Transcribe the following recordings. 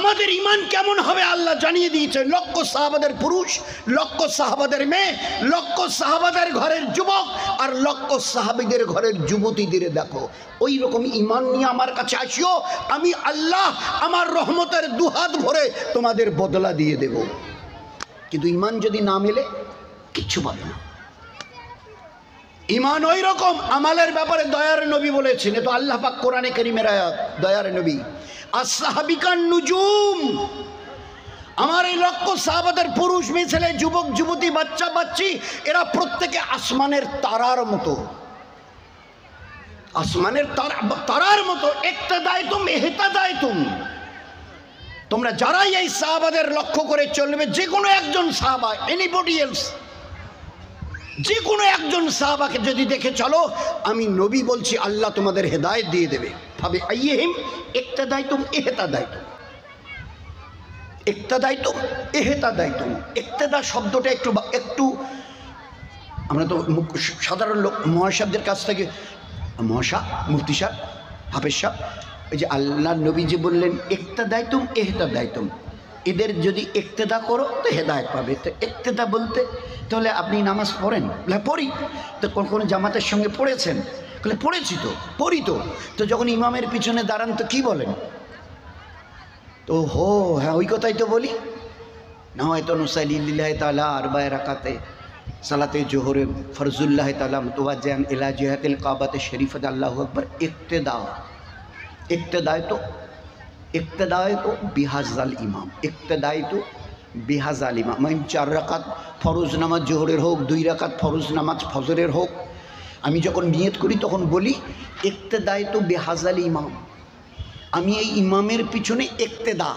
আমাদের ঈমান কেমন হবে আল্লাহ জানিয়ে দিয়েছেন। লক্ষ সাহাবাদের পুরুষ, লক্ষ সাহাবাদের মেয়ে, লক্ষ সাহাবাদের ঘরের যুবক আর লক্ষ সাহাবীদের ঘরের যুবতীদের দেখো, ওই রকম ঈমান নিয়ে আমার কাছে আসিও, আমি আল্লাহ আমার রহমতের দুহাত ভরে তোমাদের বদলা দিয়ে দেব। কিন্তু ঈমান যদি না মেলে কিচ্ছু পাবে না। ঈমান ওই রকম আমালের ব্যাপারে দয়ার নবী বলেছেন, এ তো আল্লাহ পাক কোরআনে কারীমের আয়াত। দয়ার নবী আসহাবিকান নুজুম, আমার এই লক্ষ সাহাবাদের পুরুষ মেয়ে ছেলে যুবক যুবতী বাচ্চা বাচ্চি এরা প্রত্যেকে আসমানের তারার মতো, আসমানের তারার মতো। ইক্তাদায়তুম ইহতাদায়তুম, তোমরা যারাই এই সাহাবাদের লক্ষ্য করে চলবে, যে কোনো একজন সাহাবা, এনিবডি এলস, যে কোনো একজন সাহাবাকে যদি দেখে চলো, আমি নবী বলছি আল্লাহ তোমাদের হেদায়েত দিয়ে দেবে। ভাবে আইহিম ইক্তাদায়তুম ইহতাদায়তুম, ইক্তাদায়তুম ইহতাদায়তুম। ইক্তেদা শব্দটা একটু আমরা তো সাধারণ লোক মহাসাবদের কাছ থেকে, মহাসা মুফতি সাহেব হাফেজ সাহেব, ওই যে আল্লাহ নবী যে বললেন ইক্তাদায়তুম ইহতাদায়তুম, এদের যদি ইক্তেদা করো তো হেদায়েত পাবে। তো ইক্তেদা বলতে তাহলে আপনি নামাজ পড়েন? পড়ি। তো কোনো জামাতের সঙ্গে পড়েছেন? বলে পড়েছি তো, পড়ি তো। তো যখন ইমামের পিছনে দাঁড়ান তো কি বলেন? তো হ্যাঁ ওই কথাই তো বলি। না হয়তো নুসাইলিল্লাহ তাআলা আরবায়ে রাকাতে সালাতে জোহরে ফরজুল্লাহ তাআলা মুতওয়াজ্জিহান ইলা জিহাতিল কাবাতে শরীফাত আল্লাহু আকবার। ইক্তেদায় তো বিহাজাল ইমাম, ইক্তেদায় তো বিহাজাল ইমাম। মানে 4 রাকাত ফরজ নামাজ জোহরের হোক, 2 রাকাত ফরজ নামাজ ফজরের হোক, আমি যখন নিয়ত করি তখন বলি ইক্তেদায় তো বিহাজাল ইমাম, আমি এই ইমামের পিছনে ইক্তেদা।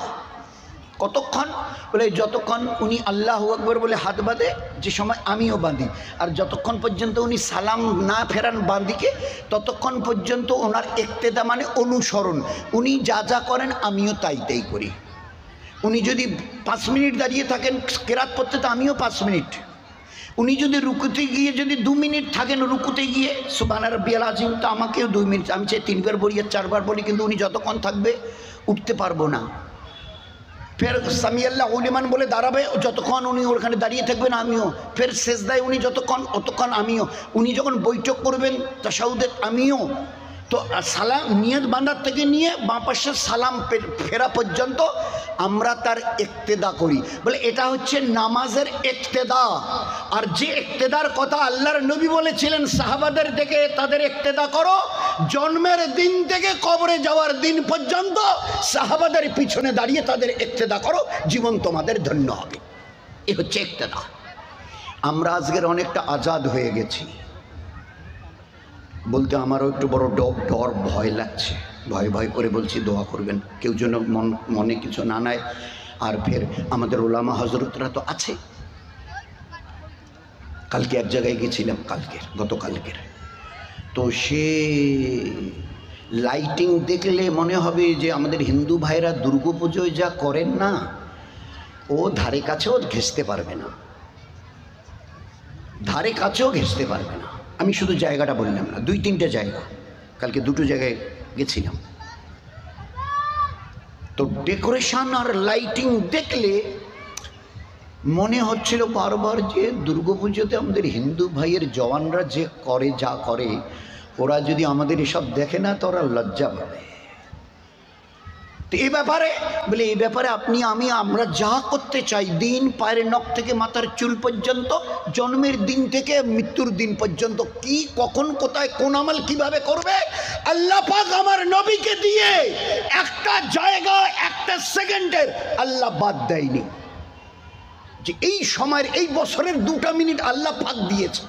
কতক্ষণ? বলে যতক্ষণ উনি আল্লাহু আকবার বলে হাত বাঁধে, যে সময় আমিও বাঁধি, আর যতক্ষণ পর্যন্ত উনি সালাম না ফেরান বাঁদিকে, ততক্ষণ পর্যন্ত ওনার ইক্তেদা মানে অনুসরণ। উনি যা যা করেন আমিও তাই তাই করি। উনি যদি 5 মিনিট দাঁড়িয়ে থাকেন কেরাত পড়তে, তো আমিও 5 মিনিট। উনি যদি রুকুতে গিয়ে যদি 2 মিনিট থাকেন রুকুতে গিয়ে সুবহানা রাব্বিয়াল আযীম, তো আমাকেও 2 মিনিট। আমি চাই 3 বার বলি আর 4 বার বলি, কিন্তু উনি যতক্ষণ থাকবে উঠতে পারবো না। ফের সামি আল্লাহু লিমান বলে দাঁড়াবে, যতক্ষণ উনি ওখানে দাঁড়িয়ে থাকবেন আমিও। ফের সেজদায় উনি যতক্ষণ, অতক্ষণ আমিও। উনি যখন বৈঠক করবেন তাশাহুদে, আমিও। তো সালাম নিয়ত বাঁধার থেকে নিয়ে বাঁ পাশে সালাম ফেরা পর্যন্ত আমরা তার ইক্তেদা করি। বলে এটা হচ্ছে নামাজের ইক্তেদা। আর যে ইক্তেদার কথা আল্লাহর নবী বলেছিলেন সাহাবাদের দেখে তাদের ইক্তেদা করো, জন্মের দিন থেকে কবরে যাওয়ার দিন পর্যন্ত সাহাবাদের পিছনে দাঁড়িয়ে তাদের ইক্তেদা করো, জীবন তোমাদের ধন্য হবে। এ হচ্ছে ইক্তেদা। আমরা আজকের অনেকটা আজাদ হয়ে গেছি বলতে আমারও একটু বড় ডর ভয় লাগছে। ভয় ভয় করে বলছি দোয়া করবেন, কেউ যেন মনে কিছু না নেয়। আর ফের আমাদের ওলামা হজরতরা তো আছে। কালকে এক জায়গায় গেছিলাম, গতকালকের, তো সে লাইটিং দেখলে মনে হবে যে আমাদের হিন্দু ভাইরা দুর্গাপুজোয় যা করেন না, ও ধারে কাছেও ঘেঁষতে পারবে না, ধারে কাছেও ঘেঁষতে পারবে না। আমি শুধু জায়গাটা বললাম না, 2-3টে জায়গা, কালকে 2টো জায়গায় গেছিলাম। তো ডেকোরেশন আর লাইটিং দেখলে মনে হচ্ছিল বারবার যে দুর্গাপুজোতে আমাদের হিন্দু ভাইয়ের জওয়ানরা যে করে, যা করে, ওরা যদি আমাদের এসব দেখে না তো ওরা লজ্জা পাবে। তো এই ব্যাপারে বলে, এই ব্যাপারে আপনি আমরা যা করতে চাই, দিন পায়ের নখ থেকে মাথার চুল পর্যন্ত, জন্মের দিন থেকে মৃত্যুর দিন পর্যন্ত, কি কখন কোথায় কোন আমল কিভাবে করবে, আল্লাহ পাক আমার নবীকে দিয়ে একটা জায়গা একটা সেকেন্ডের আল্লাহ বাদ দেয়নি। যে এই সময়ের এই বছরের 2টা মিনিট আল্লাহ পাক দিয়েছে।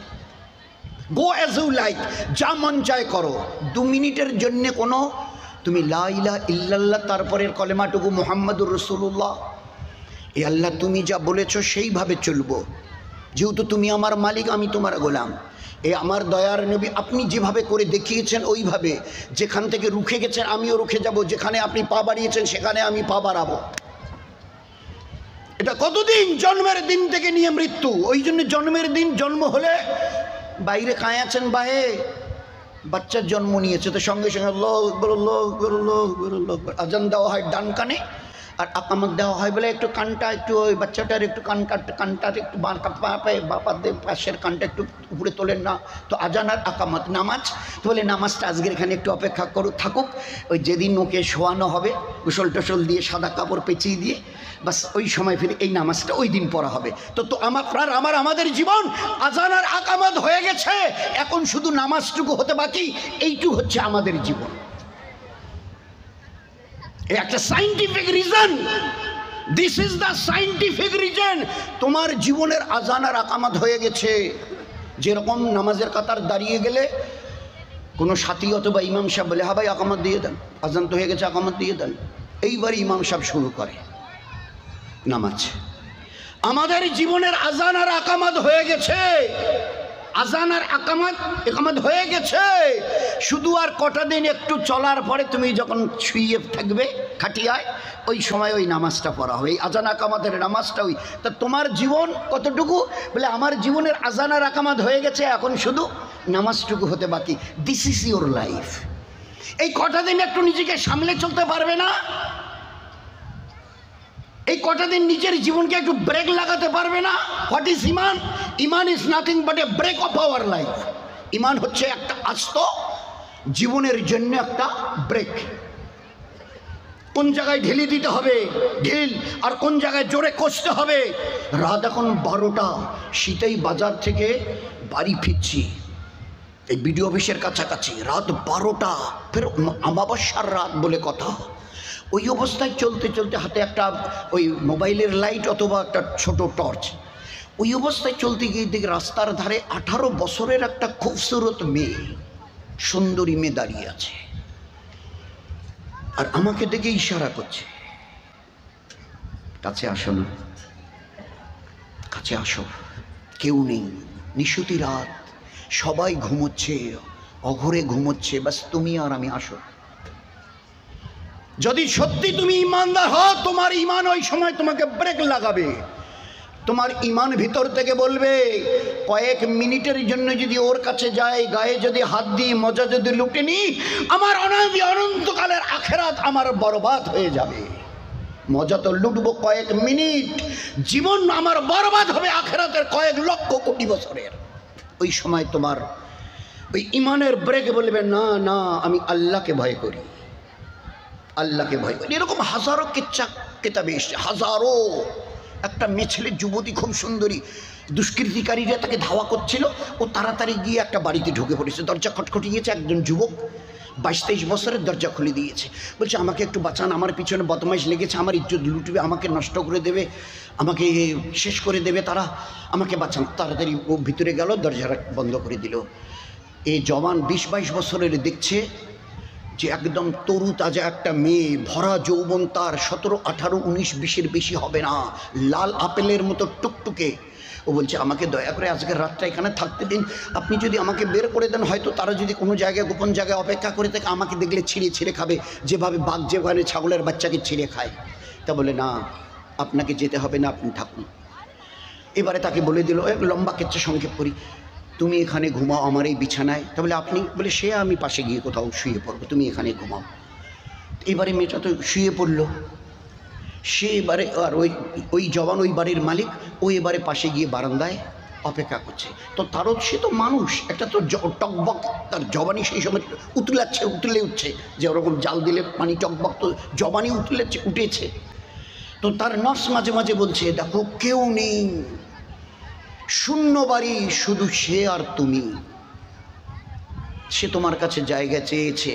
গো অ্যাজ ইউ লাইক, যা মন চায় করো। 2 মিনিটের জন্য কোনো তুমি লা ইলাহা ইল্লাল্লাহ তারপরের কলেমাটুকু মুহাম্মাদুর রাসূলুল্লাহ, এ আল্লাহ তুমি যা বলেছো সেইভাবে চলবো, যেহেতু তুমি আমার মালিক, আমি তোমার গোলাম। এ আমার দয়ার নবী আপনি যেভাবে করে দেখিয়েছেন ওইভাবে, যেখান থেকে রুখে গেছেন আমিও রুখে যাব, যেখানে আপনি পা বাড়িয়েছেন সেখানে আমি পা বাড়াবো। এটা কতদিন? জন্মের দিন থেকে নিয়ে মৃত্যু। ওই জন্য জন্মের দিন, জন্ম হলে বাইরে কাঁয় আছেন বাহে, বাচ্চার জন্ম নিয়েছে তো সঙ্গে সঙ্গে আল্লাহু আকবার, আল্লাহু আকবার, আল্লাহু আকবার আজান দেওয়া হয় ডান কানে, আর আকামত দেওয়া হয় বলে একটু কানটা একটু ওই বাচ্চাটার একটু কানটার একটু পাশের কানটা একটু উপরে তোলেন না, তো আজান আর আকামত নামাজ, তো বলে নামাজটা আজকের এখানে একটু অপেক্ষা থাকুক, ওই যেদিন ওকে শোয়ানো হবে গোসল টোসল দিয়ে সাদা কাপড় পেঁচিয়ে দিয়ে বাস ওই সময় ফিরে এই নামাজটা ওই দিন পড়া হবে। তো আমাদের জীবন আজান আর আকামত হয়ে গেছে, এখন শুধু নামাজটুকু হতে বাকি, এইটুকু হচ্ছে আমাদের জীবন। একটা scientific reason, this is the scientific reason. তোমার জীবনের আজান আর আকামত হয়ে গেছে। যেরকম নামাজের কাতার দাঁড়িয়ে গেলে কোনো সাথী অথবা ইমাম সাহেব বলে, হ্যাঁ ভাই আকামত দিয়ে দেন, আজান তো হয়ে গেছে আকামত দিয়ে দেন, এইবার ইমাম সাহেব শুরু করে নামাজ। আমাদের জীবনের আজান আর আকামত হয়ে গেছে, আজান আর একামত হয়ে গেছে, শুধু আর কটা দিন একটু চলার পরে তুমি যখন শুয়ে থাকবে খাটিয়ায়, ওই সময় ওই নামাজটা পড়া হবে, এই আজান আকামাতের নামাজটা। ওই তা তোমার জীবন কতটুকু? বলে আমার জীবনের আজান আর আকামাত হয়ে গেছে, এখন শুধু নামাজটুকু হতে বাকি। This is your life. এই কটা দিন একটু নিজেকে সামলে চলতে পারবে না? এই কটা দিন নিজের জীবনকে একটু ব্রেক লাগাতে পারবে না? হোয়াট ইজ ইমান? ইমান is nothing but a brake of our life. ইমান হচ্ছে একটা আস্ত জীবনের জন্য একটা ব্রেক। কোন জায়গায় ঢিলি দিতে হবে ঢিল, আর কোন জায়গায় জোরে কষতে হবে। রাত এখন 12টা, শীতেই বাজার থেকে বাড়ি ফিরছি, এই বিডিও অফিসের কাছাকাছি, রাত 12টা, ফের আমাবস্যার রাত বলে কথা। ওই অবস্থায় চলতে চলতে হাতে একটা ওই মোবাইলের লাইট অথবা একটা ছোট টর্চ, ওই অবস্থায় চলতে গিয়ে দেখি রাস্তার ধারে 18 বছরের একটা খুবসুরত মেয়ে, সুন্দরী মেয়ে দাঁড়িয়ে আছে, আর আমাকে দেখে ইশারা করছে, কাছে আসো না, কাছে আসো। কেউ নেই, নিশুতি রাত, সবাই ঘুমোচ্ছে, অঘরে ঘুমোচ্ছে, বাস তুমি আর আমি, আসো। যদি সত্যি তুমি ইমানদার হও, তোমার ইমান ওই সময় তোমাকে ব্রেক লাগাবে। তোমার ইমান ভিতর থেকে বলবে, কয়েক মিনিটের জন্য যদি ওর কাছে যাই, গায়ে যদি হাত দিই, মজা যদি লুটে নি, আমার অনন্তকালের আখেরাত আমার বরবাদ হয়ে যাবে। মজা তো লুটবো কয়েক মিনিট, জীবন আমার বরবাদ হবে আখেরাতের কয়েক লক্ষ কোটি বছরের। ওই সময় তোমার ওই ইমানের ব্রেক বলবে, না না, আমি আল্লাহকে ভয় করি, আল্লাহকে ভয় করি। এরকম হাজারো কিচ্ছা কিতাবে এসছে, হাজারো। একটা মেয়ে ছেলে, যুবতী, খুব সুন্দরী, দুষ্কৃতিকারীরা তাকে ধাওয়া করছিল, ও তাড়াতাড়ি গিয়ে একটা বাড়িতে ঢুকে পড়েছে, দরজা খটখটিয়েছে, একজন যুবক 22-23 বছরের দরজা খুলে দিয়েছে, বলছে আমাকে একটু বাঁচান, আমার পিছনে বদমাইশ লেগেছে, আমার ইজ্জত লুটবে, আমাকে নষ্ট করে দেবে, আমাকে শেষ করে দেবে তারা, আমাকে বাঁচান। তাড়াতাড়ি ও ভিতরে গেল, দরজা বন্ধ করে দিল। এই জওয়ান 20-22 বছরের দেখছে যে একদম তরু তাজা একটা মেয়ে, ভরা যৌবন তার, 17, 18, 19, 20-এর বেশি হবে না, লাল আপেলের মতো টুকটুকে। ও বলছে আমাকে দয়া করে আজকের রাতটা এখানে থাকতে দিন, আপনি যদি আমাকে বের করে দেন, হয়তো তারা যদি কোনো জায়গায় গোপন জায়গায় অপেক্ষা করে থাকে, আমাকে দেখলে ছিঁড়ে ছিঁড়ে খাবে, যেভাবে বাঘ যেভাবে ছাগলের বাচ্চাকে ছিঁড়ে খায়। তা বলে না, আপনাকে যেতে হবে না, আপনি থাকুন। এবারে তাকে বলে দিল, এক লম্বা কেচ্ছা সংক্ষেপ করি, তুমি এখানে ঘুমাও আমার এই বিছানায়। তাহলে আপনি বলে, সে আমি পাশে গিয়ে কোথাও শুয়ে পড়বো, তুমি এখানে ঘুমাও। এবারে মেয়েটা তো শুয়ে পড়লো, সে এবারে আর ওই জওয়ান, ওই বাড়ির মালিক, ও এবারে পাশে গিয়ে বারান্দায় অপেক্ষা করছে। তো তারও সে তো মানুষ, একটা তো টকবক, তার জবানি সেই সময় উতলে উঠছে, যে ওরকম জাল দিলে পানি টকবক, তো জবানি উঠেছে। তো তার নফস মাঝে মাঝে বলছে, দেখো কেউ নেই, শূন্য বাড়ি, শুধু সে আর তুমি। সে তোমার কাছে জায়গা চেয়েছে,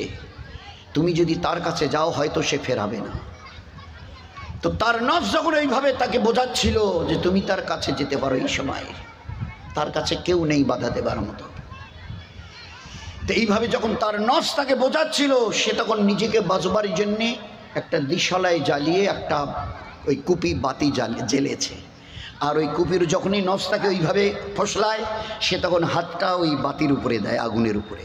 তুমি যদি তার কাছে যাও হয়তো সে ফেরাবে না। তো তার নফস যখন এইভাবে তাকে বোঝাচ্ছিল যে তুমি তার কাছে যেতে পারো, এই সময় তার কাছে কেউ নেই বাধা দেবার মতো। তো এইভাবে যখন তার নফস তাকে বোঝাচ্ছিল, সে তখন নিজেকে বাঁচবার জন্যে একটা দিশালায় জ্বালিয়ে একটা ওই কুপি বাতি জ্বেলেছে। আর ওই কুপির যখনই নফস তাকে ওইভাবে ফসলায়, সে তখন হাতটা ওই বাতির উপরে দেয়, আগুনের উপরে।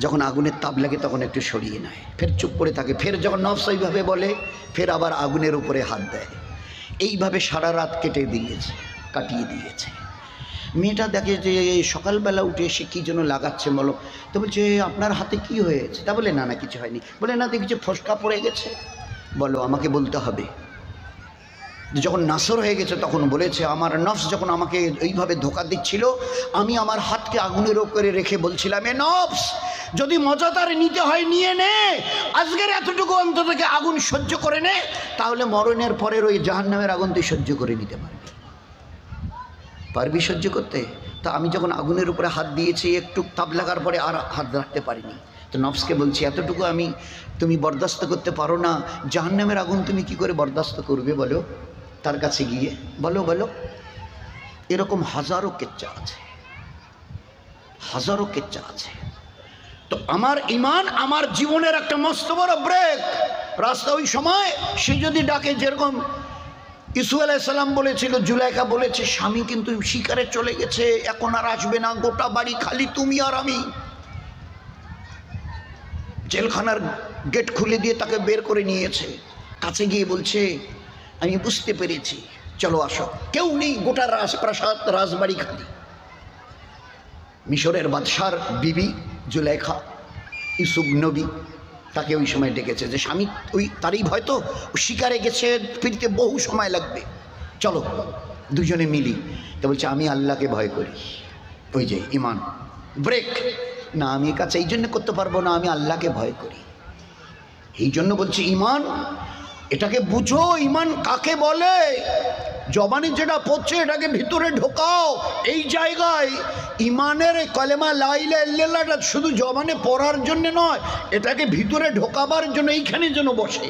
যখন আগুনের তাপ লাগে তখন একটু সরিয়ে নেয়, ফের চুপ করে থাকে, ফের যখন নফস ওইভাবে বলে, ফের আবার আগুনের উপরে হাত দেয়। এইভাবে সারা রাত কাটিয়ে দিয়েছে। মেয়েটা দেখে যে সকালবেলা উঠে এসে কী যেন লাগাচ্ছে, বলো। তো বলছে, আপনার হাতে কি হয়েছে? তা বলে, না না কিছু হয়নি। বলে, না দেখছি ফসকা পড়ে গেছে। বলো, আমাকে বলতে হবে। যখন নাসর হয়ে গেছে তখন বলেছে, আমার নফস যখন আমাকে এইভাবে ধোঁকা দিচ্ছিল, আমি আমার হাতকে আগুনের উপরে রেখে বলছিলাম, এ নফস, যদি মজাদার নিতে হয় নিয়ে নে, আজকের এতটুকু অন্তত থেকে আগুন সহ্য করে নে, তাহলে মরণের পরের ওই জাহান্নামের আগুন তুই সহ্য করে নিতে পারবি। পারবি সহ্য করতে? তা আমি যখন আগুনের উপরে হাত দিয়েছি, একটু তাপ লাগার পরে আর হাত রাখতে পারিনি। তো নফসকে বলছি, এতটুকু তুমি বরদাস্ত করতে পারো না, জাহান্নামের আগুন তুমি কি করে বরদাস্ত করবে বলো? তার কাছে গিয়ে বলো বলো। এরকম হাজারো কেচ্চা আছে, হাজারো কেচ্চা আছে। তো আমার ঈমান আমার জীবনের একটা মস্ত বড় ব্রেক রাস্তা। ওই সময় সে যদি ডাকে, যেরকম ইসুফ আলাইহিস সালাম বলেছিল, জুলাইখা বলেছে, স্বামী কিন্তু শিকারে চলে গেছে, এখন আর আসবে না, গোটা বাড়ি খালি তুমি আর আমি। জেলখানার গেট খুলে দিয়ে তাকে বের করে নিয়েছে। কাছে গিয়ে বলছে, আমি বুঝতে পেরেছি, চলো আসো। কেউ নেই, গোটা রাজপ্রাসাদ রাজবাড়ি খালি। মিশরের বাদশার বিবি জুলাইখা, ইউসুফ নবী তাকে ওই সময় ডেকেছে যে স্বামী ওই তারই ভয়, তো শিকারে গেছে, ফিরতে বহু সময় লাগবে, চলো দুজনে মিলি। তো বলছে, আমি আল্লাহকে ভয় করি। ওই যে ঈমান ব্রেক, না আমি কাছে এই জন্য করতে পারবো না, আমি আল্লাহকে ভয় করি। এই জন্য বলছি ঈমান, এটাকে বুঝো, ঈমান কাকে বলে। জবানে যেটা পড়ছে এটাকে ভিতরে ঢোকাও। এই জায়গায় ঈমানের কলেমা লা ইলাহা ইল্লাল্লাহটা শুধু জবানে পড়ার জন্য নয়, এটাকে ভিতরে ঢোকাবার জন্য এইখানে যেন বসে।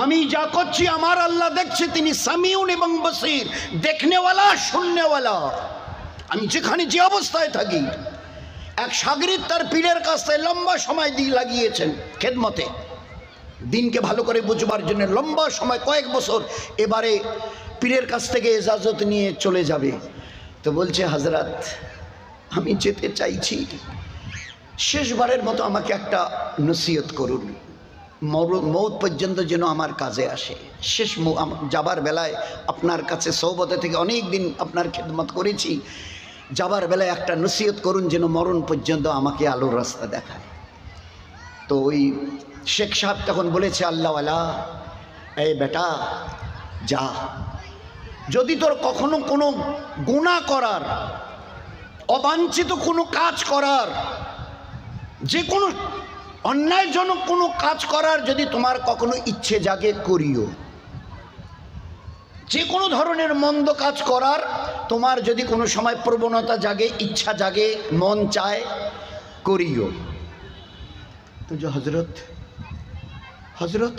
আমি যা করছি আমার আল্লাহ দেখছে, তিনি সামিউন এবং বসির, দেখনেওয়ালা শুননেওয়ালা। আমি যেখানে যে অবস্থায় থাকি, এক শাগরিদ তার পীরের কাছ থেকে লম্বা সময় দিয়ে লাগিয়েছেন খেদমতে, দিনকে ভালো করে বুঝবার জন্য লম্বা সময়, কয়েক বছর। এবারে পীরের কাছ থেকে ইজাজত নিয়ে চলে যাবে। তো বলছে, হযরত আমি যেতে চাইছি, শেষবারের মতো আমাকে একটা নসিহত করুন, মৌত পর্যন্ত যেন আমার কাজে আসে। শেষ যাবার বেলায় আপনার কাছে সহবতে থেকে অনেক দিন আপনার খেদমত করেছি, যাবার বেলায় একটা নসিহত করুন যেন মরণ পর্যন্ত আমাকে আলোর রাস্তা দেখায়। তো ওই শেখ সাহেব তখন বলেছে, আল্লাহওয়ালা, এই বেটা যা, যদি তোর কখনো কোনো গুনাহ করার, অবাঞ্ছিত কোনো কাজ করার, যে কোনো অন্যায়জনক কোনো কাজ করার যদি তোমার কখনো ইচ্ছে জাগে, করিও। যে কোনো ধরনের মন্দ কাজ করার তোমার যদি কোনো সময় প্রবণতা জাগে, ইচ্ছা জাগে, মন চায়, করিও। তো যে হযরত, হযরত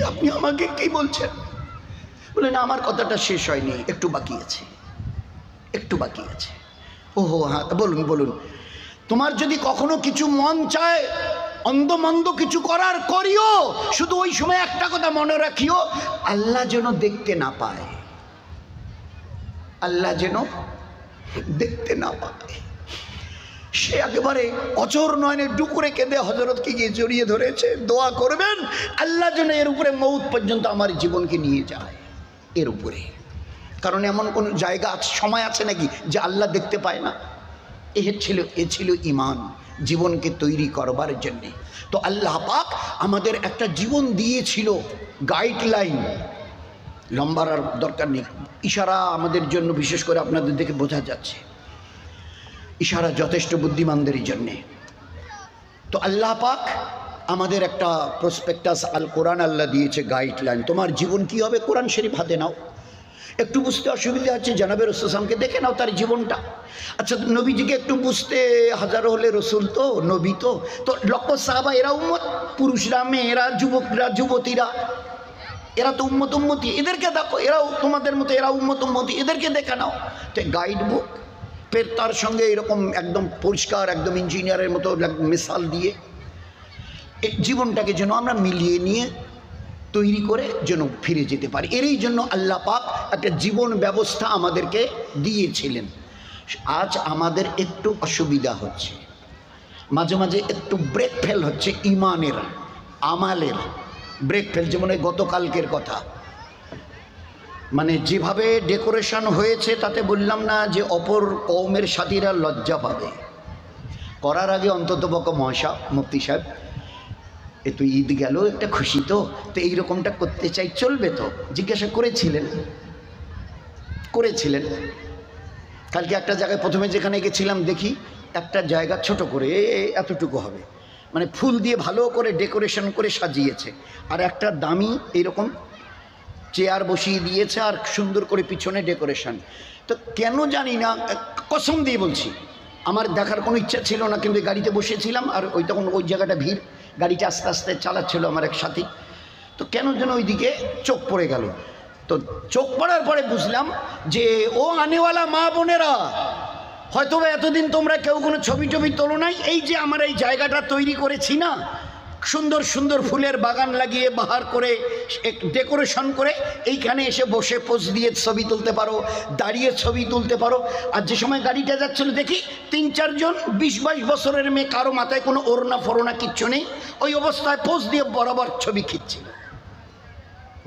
আপনি আমাকে কি বলছেন? বলেন, আমার কথাটা শেষ হয়নি, একটু বাকি আছে, একটু বাকি আছে। ওহো হ্যাঁ, বলুন বলুন। তোমার যদি কখনো কিছু মন চায় অন্ধমন্দ কিছু করার, করিও। শুধু ওই সময় একটা কথা মনে রাখিও, আল্লাহ যেন দেখতে না পায়, আল্লাহ যেন দেখতে না পায়। সে একেবারে অচর নয়নে ডুকরে কেঁদে হযরতকে গিয়ে জড়িয়ে ধরেছে, দোয়া করবেন আল্লাহ যেন এর উপরে মৌত পর্যন্ত আমার জীবনকে নিয়ে যায়, এর উপরে। কারণ এমন কোন জায়গা আছে, সময় আছে নাকি যে আল্লাহ দেখতে পায় না? এ ছিল ঈমান, জীবনকে তৈরি করবার জন্যে। তো আল্লাহ পাক আমাদের একটা জীবন দিয়েছিল, গাইডলাইন। লম্বার আর দরকার নেই, ইশারা আমাদের জন্য, বিশেষ করে আপনাদের দেখে বোঝা যাচ্ছে ইশারা যথেষ্ট বুদ্ধিমানদেরই জন্যে। তো আল্লাহ পাক আমাদের একটা প্রসপেক্টাস আল কোরআন আল্লাহ দিয়েছে, গাইডলাইন। তোমার জীবন কি হবে, কোরআন শরীফ হাতে নাও। একটু বুঝতে অসুবিধা হচ্ছে, জানাবে রাসূল সাল্লাল্লাহু আলাইহি ওয়াসাল্লামকে দেখে নাও, তার জীবনটা। আচ্ছা, নবীজিকে একটু বুঝতে, হাজারো হলে রসুল তো, নবী তো, লক্ষ সাহাবা এরা উম্মত, পুরুষরা, মেয়েরা, যুবকরা, যুবতীরা, এরা তো উম্মতি, এদেরকে দেখো, এরাও তোমাদের মতো, এরা উম্মতি, এদেরকে দেখে নাও। তো গাইড বুক, ফের তার সঙ্গে এরকম একদম পরিষ্কার, একদম ইঞ্জিনিয়ারের মতো মিসাল দিয়ে জীবনটাকে যেন আমরা মিলিয়ে নিয়ে তৈরি করে যেন ফিরে যেতে পারি। এরই জন্য আল্লাহ পাক একটা জীবন ব্যবস্থা আমাদেরকে দিয়েছিলেন। আজ আমাদের একটু অসুবিধা হচ্ছে, মাঝে মাঝে একটু ব্রেক ফেল হচ্ছে, ঈমানের, আমালের ব্রেক ফেল। যেমন এই গতকালকের কথা, মানে যেভাবে ডেকোরেশন হয়েছে তাতে বললাম না যে অপর কওমের সাথীরা লজ্জা পাবে। করার আগে অন্ততপক্ষে মহাশা মুফতি সাহেব এ তো ঈদ গেল, একটা খুশি তো এইরকমটা করতে চাই, চলবে তো? জিজ্ঞাসা করেছিলেন। কালকে একটা জায়গায় প্রথমে যেখানে গেছিলাম দেখি একটা জায়গা ছোট করে এতটুকু হবে, মানে ফুল দিয়ে ভালো করে ডেকোরেশন করে সাজিয়েছে, আর একটা দামি এরকম চেয়ার বসিয়ে দিয়েছে আর সুন্দর করে পিছনে ডেকোরেশন। তো কেন জানি না, কসম দিয়ে বলছি, আমার দেখার কোনো ইচ্ছা ছিল না, কিন্তু গাড়িতে বসেছিলাম আর তখন ওই জায়গাটা ভিড়, গাড়িটা আস্তে আস্তে চালাচ্ছিল আমার এক সাথী, তো কেন যেন ওই দিকে চোখ পড়ে গেল। তো চোখ পড়ার পরে বুঝলাম যে ও আনেওয়ালা মা বোনেরা, হয়তো এতদিন তোমরা কেউ কোনো ছবি তোলো নাই, এই যে আমার এই জায়গাটা তৈরি করেছি না, সুন্দর সুন্দর ফুলের বাগান লাগিয়ে বাহার করে ডেকোরেশন করে এইখানে এসে বসে পোজ দিয়ে ছবি তুলতে পারো, দাঁড়িয়ে ছবি তুলতে পারো। আর যে সময় গাড়িটা যাচ্ছিল দেখি 3-4 জন 20-22 বছরের মেয়ে, কারো মাথায় কোনো ওড়না ফোড়না কিচ্ছু নেই, ওই অবস্থায় পোজ দিয়ে বরাবর ছবি খিচ্ছিল।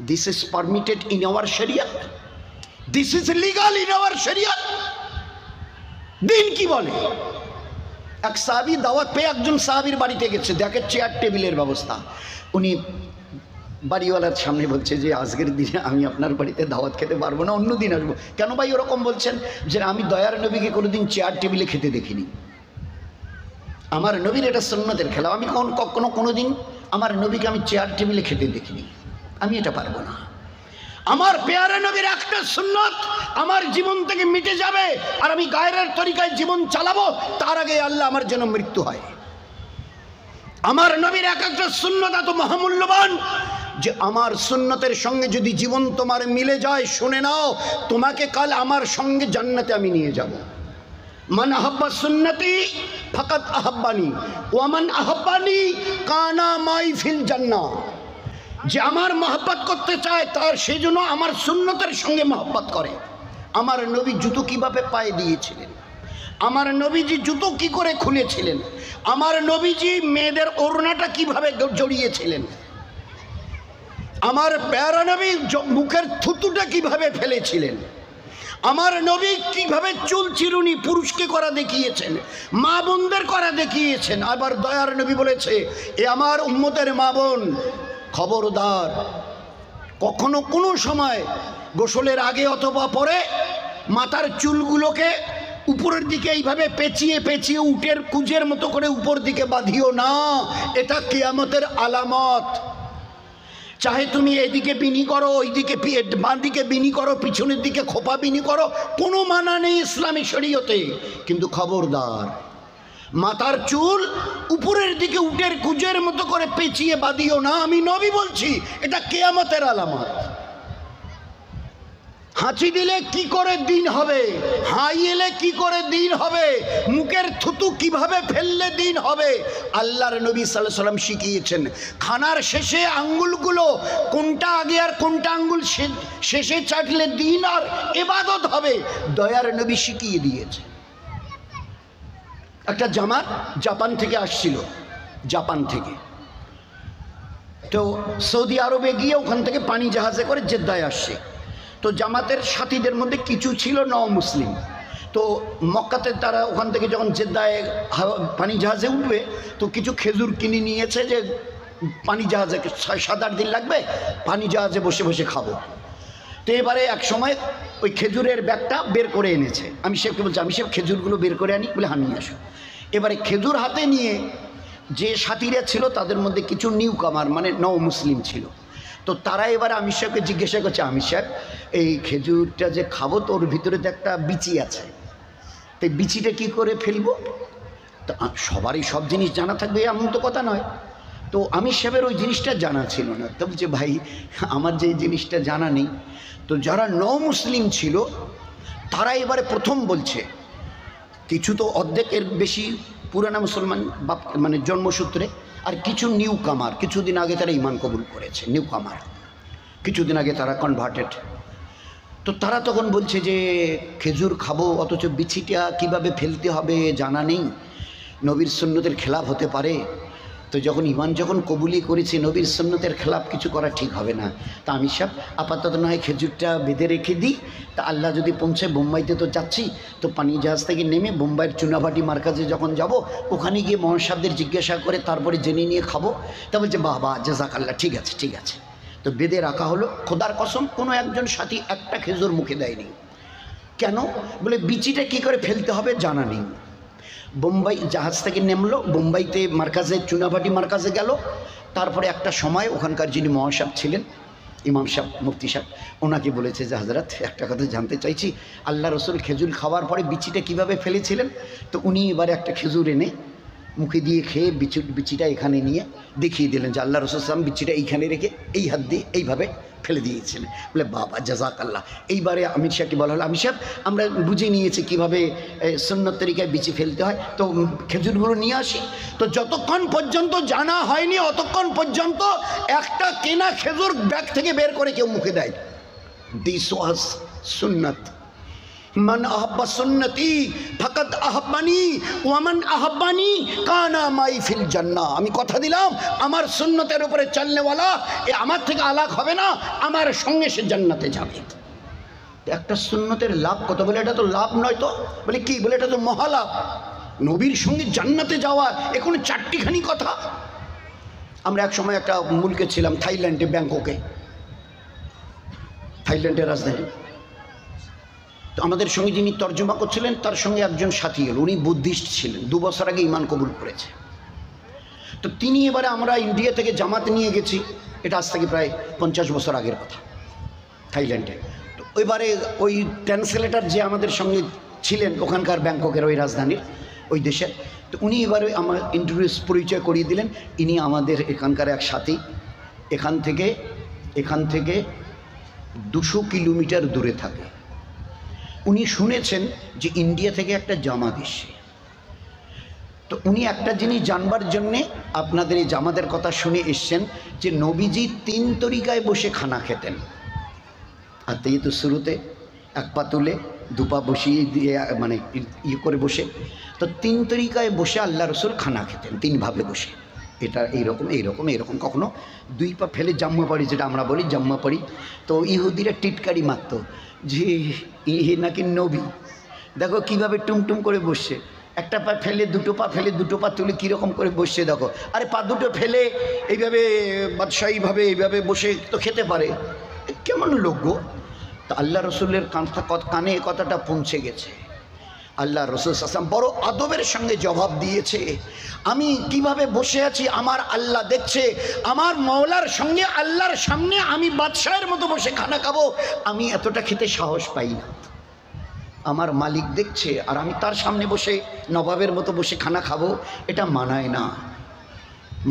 This is permitted in our শরিয়ত, this is legal in our শরিয়ত। দিন কি বলে? এক সাহাবী দাওয়াত পেয়ে একজন সাহাবীর বাড়িতে গেছে, দেখে চেয়ার টেবিলের ব্যবস্থা, উনি বাড়িওয়ালার সামনে বলছে যে আজকের দিনে আমি আপনার বাড়িতে দাওয়াত খেতে পারবো না, অন্য দিন আসবো। কেন ভাই ওরকম বলছেন? যে আমি দয়ার নবীকে কোনোদিন চেয়ার টেবিলে খেতে দেখিনি, আমার নবীর এটা সুন্নতের খেলা, আমি কোনোদিন আমার নবীকে আমি চেয়ার টেবিলে খেতে দেখিনি, আমি এটা পারবো না। আমার পেয়ারা নবীর একটা সুন্নত আমার জীবন থেকে মিটে যাবে, আর আমি গায়রের তরিকায় জীবন চালাবো, তার আগে আল্লাহ আমার যেন মৃত্যু হয়। আমার নবীর একটা সুন্নত এত মহামূল্যবান যে আমার সুন্নতের সঙ্গে যদি জীবন তোমার মিলে যায়, শুনে নাও, তোমাকে কাল আমার সঙ্গে জান্নাতে আমি নিয়ে যাব। মান আহাব্বা সুন্নতি ফাকাত আহাব্বানি ওয়া মান আহাব্বানি কানা মাই ফিল জান্নাহ। যে আমার মহব্বত করতে চায় তার সেই জন্য আমার সুন্নতের সঙ্গে মহব্বত করে। আমার নবী জুতো কিভাবে পায়ে দিয়েছিলেন, আমার নবীজি জুতো কি করে খুলেছিলেন, আমার নবীজি মেয়েদের ওড়নাটা কিভাবে জড়িয়েছিলেন, আমার প্যারা নবী মুখের থুতুটা কিভাবে ফেলেছিলেন, আমার নবী কিভাবে চুল চিরুনি পুরুষকে করা দেখিয়েছেন, মা বোনদের করা দেখিয়েছেন। আবার দয়ার নবী বলেছে, এ আমার উম্মতের মা বোন, খবরদার কখনো কোনো সময় গোসলের আগে অথবা পরে মাথার চুলগুলোকে উপরের দিকে এইভাবে পেঁচিয়ে পেঁচিয়ে উটের কুজের মতো করে উপর দিকে বাঁধিও না, এটা কিয়ামতের আলামত। চাহে তুমি এদিকে বিনি করো, ওইদিকে বাঁ দিকে বিনি করো, পিছনের দিকে খোপা বিনি করো, কোনো মানা নেই ইসলামী শরীয়তে, কিন্তু খবরদার মাথার চুল উপরের দিকে উটের কুজের মতো করে পেঁচিয়ে বাঁধিও না, আমি নবী বলছি, এটা কিয়ামতের আলামত। হাঁচি দিলে কি করে দিন হবে, হাই এলে কি করে দিন হবে, মুখের থুতু কিভাবে ফেললে দিন হবে, আল্লাহর নবী সাল্লাল্লাহু আলাইহি ওয়াসাল্লাম শিখিয়েছেন। খানার শেষে আঙ্গুলগুলো কোনটা আগে আর কোনটা আঙ্গুল শেষে চাটলে দিন আর ইবাদত হবে, দয়ার নবী শিখিয়ে দিয়েছে। একটা জামাত জাপান থেকে আসছিল, জাপান থেকে, তো সৌদি আরবে গিয়ে ওখান থেকে পানি জাহাজে করে জেদ্দায় আসছে। তো জামাতের সাথীদের মধ্যে কিছু ছিল মুসলিম, তো মক্কাতে তারা ওখান থেকে যখন জেদ্দায় পানি জাহাজে উঠবে, তো কিছু খেজুর কিনে নিয়েছে যে পানি জাহাজে 6-7-8 দিন লাগবে, পানি জাহাজে বসে বসে খাবো। তো এবারে এক সময় ওই খেজুরের ব্যাগটা বের করে এনেছে, আমি শেখকে বলছি, আমি সব খেজুরগুলো বের করে আনি, বলে নিয়ে আসো। এবারে খেজুর হাতে নিয়ে যে সাথীরা ছিল তাদের মধ্যে কিছু নিউ কামার, মানে মুসলিম ছিল। তো তারা এবারে আমির সাহেবকে জিজ্ঞাসা করছে, আমির সাহেব এই খেজুরটা যে খাবো তো ওর ভিতরে তো একটা বিচি আছে, তো বিচিটা কি করে ফেলবো? তো সবারই সব জিনিস জানা থাকবে এমন তো কথা নয়। তো আমির সাহেবের ওই জিনিসটা জানা ছিল না। তো বলছে, ভাই আমার যে জিনিসটা জানা নেই। তো যারা মুসলিম ছিল তারা এবারে প্রথম বলছে, কিছু তো অর্ধেকের বেশি পুরানা মুসলমান বাপ, মানে জন্মসূত্রে, আর কিছু নিউ কামার, কিছুদিন আগে তারা ঈমান কবুল করেছে, নিউ কামার, কিছুদিন আগে তারা কনভার্টেড। তো তারা তখন বলছে যে খেজুর খাবো, অথচ বিছিটা কিভাবে ফেলতে হবে জানা নেই, নবীর সুন্নতের খেলাফ হতে পারে। তো যখন ইমান যখন কবুলি করেছি, নবীর সুন্নতের খেলাফ কিছু করা ঠিক হবে না। তা আমি সব আপাতত নয় খেজুরটা বেঁধে রেখে দিই, তা আল্লাহ যদি পৌঁছে, বোম্বাইতে তো যাচ্ছি, তো পানি জাহাজ থেকে নেমে বোম্বাইয়ের চুনাভাটি মার্কাজে যখন যাব, ওখানে গিয়ে মোহন সাহেবদের জিজ্ঞাসা করে তারপরে জেনে নিয়ে খাবো। তা বলছে বাবা জাযাকাল্লাহ, ঠিক আছে ঠিক আছে। তো বেঁধে রাখা হলো। খোদার কসম কোনো একজন সাথী একটা খেজুর মুখে দেয়নি। কেন? বলে বিচিটা কী করে ফেলতে হবে জানা নেই। বোম্বাই জাহাজ থেকে নেমলো, বোম্বাইতে মার্কাজে চুনাভাটি মার্কাজে গেল। তারপরে একটা সময় ওখানকার যিনি মহাসাব ছিলেন, ইমাম সাহেব, মুফতি সাহেব, ওনাকে বলেছে যে হাজরাত একটা কথা জানতে চাইছি, আল্লাহ রসুল খেজুর খাওয়ার পরে বিচিটা কিভাবে ফেলেছিলেন। তো উনি এবারে একটা খেজুর এনে মুখে দিয়ে খেয়ে বিচিটা এখানে নিয়ে দেখিয়ে দিলেন যে আল্লাহ রসুল সাল্লাম বিচিটা এইখানে রেখে এই হাত দিয়ে এইভাবে ফেলে দিয়েছিলেন। বলে বাবা জাযাকাল্লাহ। এইবারে আমির সাহেবকে বলা হলো, আমির সাহেব আমরা বুঝে নিয়েছি কীভাবে সুন্নত তরিকায় বিচি ফেলতে হয়, তো খেজুরগুলো নিয়ে আসি। তো যতক্ষণ পর্যন্ত জানা হয়নি অতক্ষণ পর্যন্ত একটা কেনা খেজুর ব্যাগ থেকে বের করে কেউ মুখে দেয়। দিস ওয়াজ সুন্নত। মান আহাব্বা সুন্নতি ফাকাদ আহাব্বানি ওয়া মান আহাব্বানি কানা মাই ফিল জান্নাহ। আমি কথা দিলাম আমার সুন্নতের উপরে চলনেওয়ালা এ আমার থেকে আলাদা হবে না, আমার সঙ্গে সে জান্নাতে যাবে। একটা সুন্নতের লাভ কত? বলে এটা তো লাভ নয়। তো বলে কি? বলে এটা তো মহালাভ, নবীর সঙ্গে জান্নাতে যাওয়া। এখন চারটিখানি কথা। আমরা এক সময় একটা মুলকে ছিলাম, থাইল্যান্ডে, ব্যাংককে, থাইল্যান্ডের রাজধানী। তো আমাদের সঙ্গে যিনি তর্জমা করছিলেন তার সঙ্গে একজন সাথী এল, উনি বুদ্ধিস্ট ছিলেন, 2 বছর আগে ইমান কবুল করেছে। তো তিনি এবারে, আমরা ইন্ডিয়া থেকে জামাত নিয়ে গেছি, এটা আজ থেকে প্রায় 50 বছর আগের কথা, থাইল্যান্ডে। তো এবারে ওই ট্রান্সলেটার যে আমাদের সঙ্গে ছিলেন ওখানকার ব্যাংককের ওই রাজধানীর ওই দেশের, তো উনি এবারে আমার পরিচয় করিয়ে দিলেন, ইনি আমাদের এখানকার এক সাথী, এখান থেকে 200 কিলোমিটার দূরে থাকে। উনি শুনেছেন যে ইন্ডিয়া থেকে একটা জামাত এসে, তো উনি একটা জিনিস জানবার জন্যে আপনাদের এই জামাতের কথা শুনে এসছেন যে নবীজি 3 তরিকায় বসে খানা খেতেন। আর এই তো শুরুতে 1 পা তুলে 2 পা বসিয়ে দিয়ে মানে ইয়ে করে বসে, তো 3 তরিকায় বসে আল্লাহ রসুল খানা খেতেন, 3 ভাবে বসে। এটা এইরকম, কখনো 2 পা ফেলে জাম্মা পড়ি, যেটা আমরা বলি জাম্মা পড়ি। তো ইহুদিরা টিটকারি মারত যে ইহে নাকি নবী, দেখো কিভাবে টুমটুম করে বসছে, একটা পা ফেলে 2টো পা ফেলে 2টো পা তুলে কীরকম করে বসছে দেখো। আরে পা 2টো ফেলে এইভাবে বাদশাহীভাবে এইভাবে বসে তো খেতে পারে, কেমন লোক গো। তো আল্লাহ রসুলের কানে এ কথাটা পৌঁছে গেছে। আল্লাহ রসুল আসলাম বড় আদবের সঙ্গে জবাব দিয়েছে, আমি কিভাবে বসে আছি আমার আল্লাহ দেখছে, আমার মওলার সঙ্গে আল্লাহর সামনে আমি বাদশাহের মতো বসে খানা খাবো, আমি এতটা খেতে সাহস পাই না। আমার মালিক দেখছে আর আমি তার সামনে বসে নবাবের মতো বসে খানা খাবো, এটা মানায় না।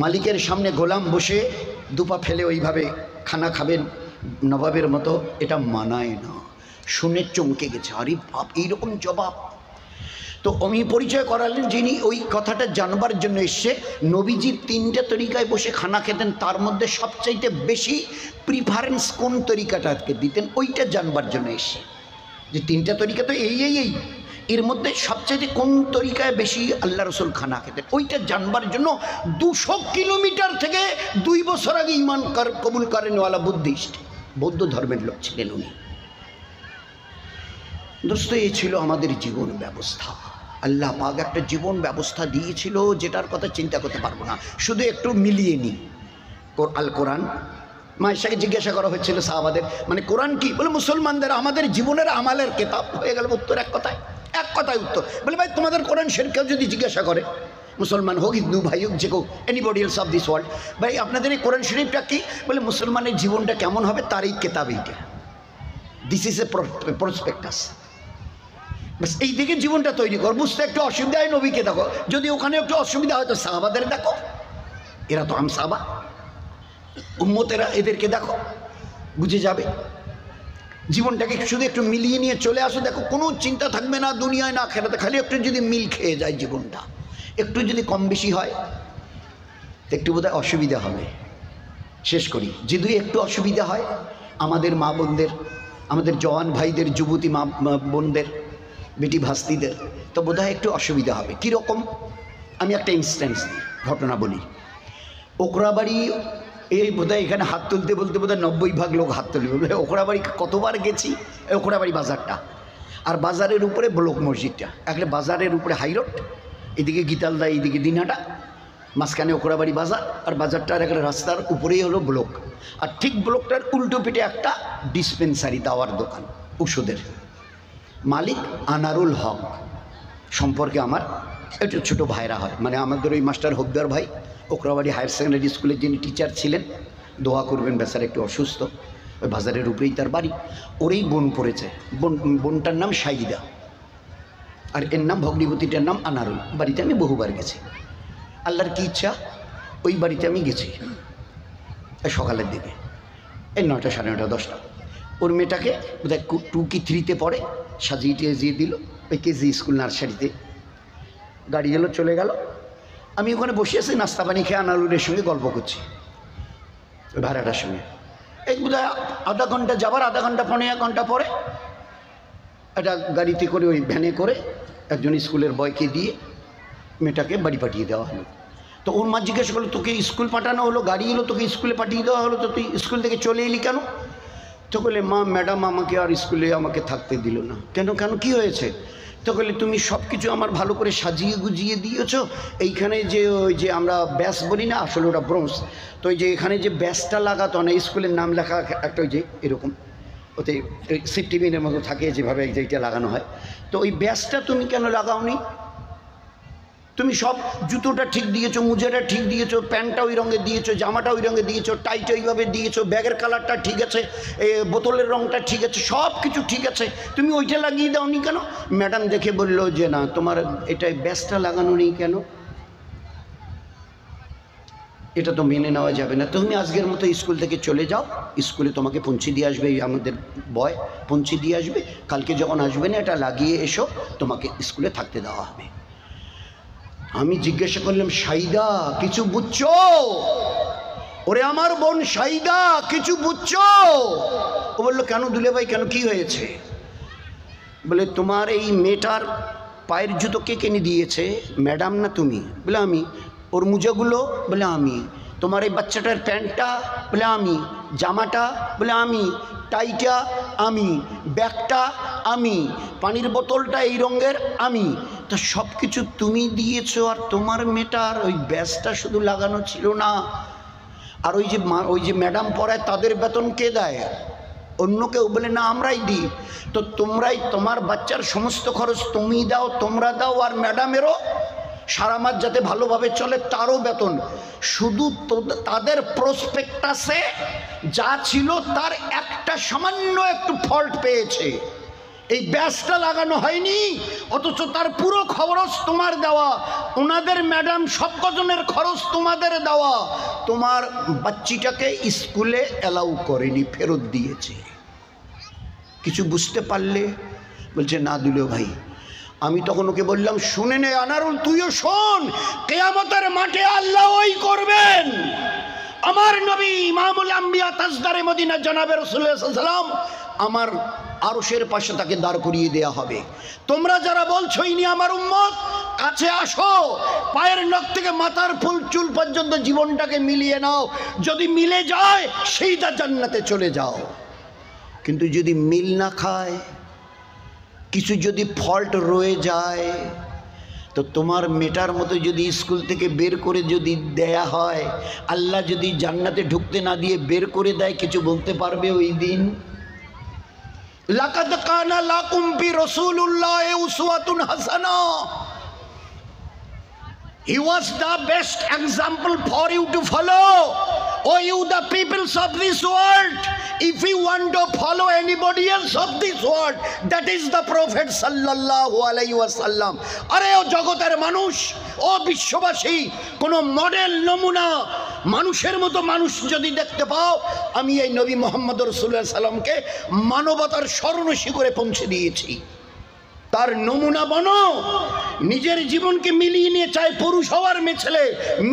মালিকের সামনে গোলাম বসে 2 পা ফেলে ওইভাবে খানা খাবেন নবাবের মতো, এটা মানায় না। শুনে চমকে গেছে, আরে বাপ, এইরকম জবাব। তো আমি পরিচয় করালেন যিনি ওই কথাটা জানবার জন্য এসছে, নবীজি 3টে তরিকায় বসে খানা খেতেন, তার মধ্যে সবচাইতে বেশি প্রিফারেন্স কোন তরিকাটাকে দিতেন ওইটা জানবার জন্য এসছে। যে 3টা তরিকা তো এই এর মধ্যে সবচাইতে কোন তরিকায় বেশি আল্লাহ রসুল খানা খেতেন ওইটা জানবার জন্য 200 কিলোমিটার থেকে 2 বছর আগে ইমান কবুল করেনওয়ালা বুদ্ধিস্ট, বৌদ্ধ ধর্মের লোক ছিলেন উনি। দোস্ত, এই ছিল আমাদের জীবন ব্যবস্থা। আল্লাহ পাক একটা জীবন ব্যবস্থা দিয়েছিল যেটার কথা চিন্তা করতে পারবো না। শুধু একটু মিলিয়ে নিই। আল কোরআন, মায়েশাকে জিজ্ঞাসা করা হচ্ছিল সাহাবাদের, মানে কোরআন কি? বলে মুসলমানদের আমাদের জীবনের আমালের কেতাব। হয়ে গেল উত্তর, এক কথায় উত্তর। বলে ভাই তোমাদের কোরআন শরীফকেও যদি জিজ্ঞাসা করে, মুসলমান হোক, হিন্দু ভাই হোক, যে কেউ, anybody else of this world, ভাই আপনাদের এই কোরআন শরীফটা কি? বলে মুসলমানের জীবনটা কেমন হবে তার এই কেতাব এইটা, দিস ইজ এ প্রসপেক্টাস। বাস এই দিকে জীবনটা তৈরি কর। বুঝতে একটু অসুবিধা হয় নবীকে দেখো, যদি ওখানে একটু অসুবিধা হয় তো সাহাবাদের দেখো, এরা তো আম সাহাবা, উম্মতেরা, এদেরকে দেখো, বুঝে যাবে। জীবনটাকে শুধু একটু মিলিয়ে নিয়ে চলে আসো, দেখো কোনো চিন্তা থাকবে না দুনিয়ায় না খেলাতে, খালি একটু যদি মিল খেয়ে যায় জীবনটা, একটু যদি কম বেশি হয় একটু বোধহয় অসুবিধা হবে। শেষ করি, যদি একটু অসুবিধা হয় আমাদের মা বোনদের, আমাদের জওয়ান ভাইদের, যুবতী মা বোনদের, বেটি ভাস্তিদের, তো বোধহয় একটু অসুবিধা হবে। কীরকম? আমি একটা ইনস্ট্যান্স ঘটনা বলি। ওকরাবাড়ি এই বোধহয় এখানে হাত তুলতে বলতে বোধহয় 90% লোক হাত তুলবে। ওকরাবাড়ি কতবার গেছি, ওকরাবাড়ি বাজারটা, আর বাজারের উপরে ব্লক মসজিদটা, একটা বাজারের উপরে হাইরোড, এদিকে গীতালদা, এইদিকে দিনহাটা, মাঝখানে ওকরাবাড়ি বাজার, আর বাজারটার একটা রাস্তার উপরেই হলো ব্লক। আর ঠিক ব্লকটার উল্টো পিঠে একটা ডিসপেন্সারি, দাওয়ার দোকান, ওষুধের। মালিক আনারুল হক, সম্পর্কে আমার একটু ছোটো ভাইরা হয়, মানে আমাদের ওই মাস্টার হকদার ভাই, ওকরাবাড়ি হায়ার সেকেন্ডারি স্কুলের যিনি টিচার ছিলেন, দোয়া করবেন, বেচার একটু অসুস্থ, ওই বাজারের উপরেই তার বাড়ি। ওরেই বোন পড়েছে, বোনটার নাম সাইদা, আর এর নাম ভগ্নিপতিটার নাম আনারুল। বাড়িতে আমি বহুবার গেছি, আল্লাহর কি ইচ্ছা ওই বাড়িতে আমি গেছি সকালের দিকে, এই 9টা, 9:30, 10টা। ওর মেয়েটাকে বোধহয় 2 কি 3-তে পড়ে, সাজিয়ে টেজিয়ে দিল ওই কেজি স্কুল নার্সারিতে। গাড়ি এলো, চলে গেল। আমি ওখানে বসে আছি, নাস্তা পানি খেয়ে আনারুলের সঙ্গে গল্প করছি, ওই ভাড়াটার সঙ্গে। এই বোধহয় আধা ঘন্টা যাবার, আধা ঘন্টা 1.5 ঘন্টা পরে একটা গাড়িতে করে, ওই ভ্যানে করে একজন স্কুলের বয়কে দিয়ে মেয়েটাকে বাড়ি পাঠিয়ে দেওয়া হলো। তো ওর মা জিজ্ঞেস করলো, তোকে স্কুল পাঠানো হলো, গাড়ি এলো, তোকে স্কুলে পাঠিয়ে দেওয়া হলো, তো তুই স্কুল থেকে চলে এলি কেন? তো বলে, মা ম্যাডাম আমাকে আর স্কুলে আমাকে থাকতে দিল না। কেন কেন কি হয়েছে? তো বলে, তুমি সব কিছু আমার ভালো করে সাজিয়ে গুজিয়ে দিয়েছো, এইখানে যে ওই যে আমরা ব্যাস বলি না, আসলে ওটা ব্রোঞ্জ, তো ওই যে এখানে যে ব্যাসটা লাগাতো না, স্কুলের নাম লেখা একটা ওই যে এরকম ওতে সেফটি পিনের মতো থাকে, যেভাবে এইটা লাগানো হয়, তো ওই ব্যাসটা তুমি কেন লাগাওনি? তুমি সব জুতোটা ঠিক দিয়েছো, মোজাটা ঠিক দিয়েছো, প্যান্টটা ওই রঙের দিয়েছো, জামাটা ওই রঙে দিয়েছো, টাইটা ওইভাবে দিয়েছো, ব্যাগের কালারটা ঠিক আছে, বোতলের রঙটা ঠিক আছে, সব কিছু ঠিক আছে, তুমি ওইটা লাগিয়ে দাওনি কেন? ম্যাডাম দেখে বললো যে না, তোমার এটাই ব্যাসটা লাগানো নেই কেন? এটা তো মেনে নেওয়া যাবে না। তুমি আজকের মতো স্কুল থেকে চলে যাও, স্কুলে তোমাকে পৌঁছে দিয়ে আসবে, আমাদের বয় পৌঁছে দিয়ে আসবে, কালকে যখন আসবে না এটা লাগিয়ে এসো, তোমাকে স্কুলে থাকতে দেওয়া হবে। আমি জিজ্ঞাসা করলাম, সাইদা কিছু বুঝছো? ওরে আমার বোন সাইদা, কিছু বুঝছো? ও বললো, কেন দুলে ভাই, কেন কি হয়েছে? বলে, তোমার এই মেয়েটার পায়ের জুতো কে কিনে দিয়েছে, ম্যাডাম না তুমি? বলে, আমি। ওর মোজাগুলো? বলে, আমি। তোমার এই বাচ্চাটার প্যান্টটা? বলে, আমি। জামাটা? বলে, আমি। টাইটা? আমি। ব্যাগটা? আমি। পানির বোতলটা এই রঙের? আমি। তো সব কিছু তুমি দিয়েছো, আর তোমার মেয়েটার ওই ব্যাসটা শুধু লাগানো ছিল না। আর ওই যে ম্যাডাম পড়ায়, তাদের বেতন কে দেয়? অন্য কেউ? বলে, না, আমরাই দিই। তো তোমরাই, তোমার বাচ্চার সমস্ত খরচ তুমি দাও, তোমরা দাও, আর ম্যাডামেরও সারা মাস যাতে ভালোভাবে চলে তারও বেতন। শুধু তাদের প্রসপেক্টাসে যা ছিল তার একটা সামান্য একটু ফল্ট পেয়েছে, এই ব্যাসটা লাগানো হয়নি, অথচ তার পুরো খরচ তোমার দেওয়া, ওনাদের ম্যাডাম সব কজনের খরচ তোমাদের দেওয়া, তোমার বাচ্চিটাকে স্কুলে অ্যালাউ করেনি, ফেরত দিয়েছে। কিছু বুঝতে পারলে? বলছে, না দুলে ভাই। আমি তখন ওকে বললাম, শুনে নে আনারুল, তুইও শোন, কিয়ামতের মাঠে আল্লাহ ওই করবেন। আমার নবী ইমামুল আম্বিয়া তাজদারে মদিনা জনাবে রাসূলুল্লাহ সাল্লাল্লাহু আলাইহি ওয়াসাল্লাম আমার আরশের পাশে তাকে দাঁড় করিয়ে দেয়া হবে। তোমরা যারা বলছো ইনি আমার উম্মত, কাছে আসো, পায়ের নখ থেকে মাথার চুল পর্যন্ত জীবনটাকে মিলিয়ে নাও, যদি মিলে যায় সেইটা জান্নাতে চলে যাও। কিন্তু যদি মিল না খায়, কিছু যদি ফল্ট রয়ে যায়, তো তোমার মেটার মতো যদি স্কুল থেকে বের করে যদি দেয়া হয়, আল্লাহ যদি জান্নাতে ঢুকতে না দিয়ে বের করে দেয়, কিছু বলতে পারবে ওই দিন? লাকাদ কানা লাকুম ফি রাসূলিল্লাহি উসওয়াতুন হাসানা। He was the best example for you to follow. Oh, you the peoples of this world, if you want to follow anybody else of this world, that is the Prophet sallallahu alaihi wasallam. আরে ও জগতের মানুষ, ও বিশ্ববাসী, কোন model নমুনা মানুষের মতো মানুষ যদি দেখতে পাও, আমি এই নবী মুহাম্মদ রাসূলুল্লাহ সাল্লাল্লাহু আলাইহি সাল্লামকে মানবতার স্বর্ণশিখরে পৌঁছে দিয়েছি। তার নমুনা বনো, নিজের জীবনকে মিলিয়ে নিয়ে, চাই পুরুষ হওয়ার মেয়ে ছেলে,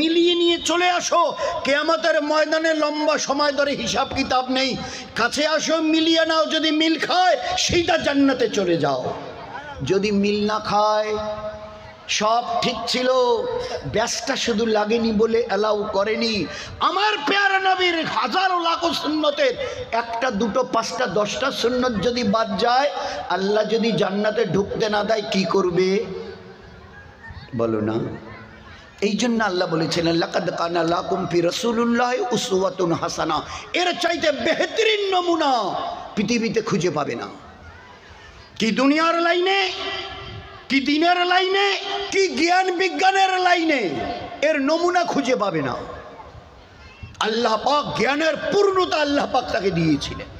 মিলিয়ে নিয়ে চলে আসো। কিয়ামতের ময়দানে লম্বা সময় ধরে হিসাব কিতাব নেই, কাছে আসো, মিলিয়ে নাও, যদি মিল খায় সেইটা জান্নাতে চলে যাও, যদি মিল না খায় সব ঠিক ছিল, ব্যাসটা শুধু লাগেনি বলে অ্যালাউ করেনি। আমার পেয়ারা নবীর হাজারো লাখো সুন্নতের একটা দুটো পাঁচটা 10টা সুন্নত যদি বাদ যায়, আল্লাহ যদি জান্নাতে ঢুকতে না দেয় কি করবে বলো না? এই জন্য আল্লাহ বলেছিলেন লাকাদ কানা লাকুম ফি রাসূলিল্লাহি উসওয়াতুন হাসানা, এর চাইতে বেহতরিন নমুনা পৃথিবীতে খুঁজে পাবে না। কি দুনিয়ার লাইনে, কি দিনের লাইনে, কি জ্ঞান বিজ্ঞানের লাইনে, এর নমুনা খুঁজে পাবে না। আল্লাহ পাক জ্ঞানের পূর্ণতা আল্লাহ পাক তাকে দিয়েছিলেন।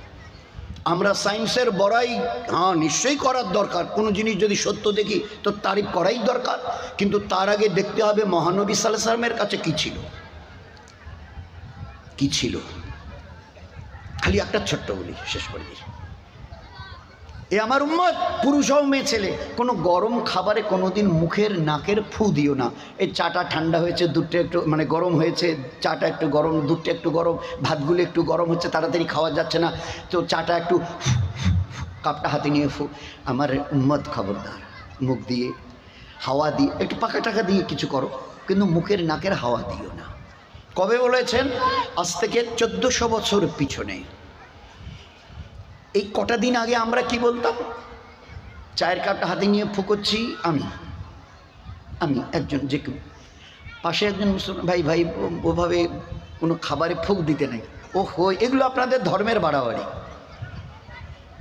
আমরা সায়েন্সের বড়াই হ্যাঁ নিশ্চয়ই করার দরকার, কোনো জিনিস যদি সত্য দেখি তো তারিফ করাই দরকার, কিন্তু তার আগে দেখতে হবে মহানবী সাল্লাল্লাহু আলাইহি ওয়াসাল্লামের কাছে কি ছিল, কি ছিল। খালি একটা ছোট্ট বলি, শেষ করে দিই। এ আমার উম্মত, পুরুষ হোক মেয়ে ছেলে, কোনো গরম খাবারে কোনোদিন মুখের নাকের ফু দিও না। এই চাটা ঠান্ডা হয়েছে, দুধটা একটু মানে গরম হয়েছে, চাটা একটু গরম, দুধটা একটু গরম, ভাতগুলো একটু গরম হচ্ছে, তাড়াতাড়ি খাওয়া যাচ্ছে না, তো চাটা একটু কাপটা হাতে নিয়ে আমার উম্মত খবরদার, মুখ দিয়ে হাওয়া দিয়ে একটু পাকা টাকা দিয়ে কিছু করো, কিন্তু মুখের নাকের হাওয়া দিও না। কবে বলেছেন? আজ থেকে 1400 বছর পিছনে। এই কটা দিন আগে আমরা কি বলতাম? চায়ের কাপটা হাতে নিয়ে ফুকোচ্ছি আমি একজন, যে পাশে একজন মুসলমান ভাই ওভাবে কোনো খাবারে ফুক দিতে নেই। ও হো, এগুলো আপনাদের ধর্মের বাড়াবাড়ি।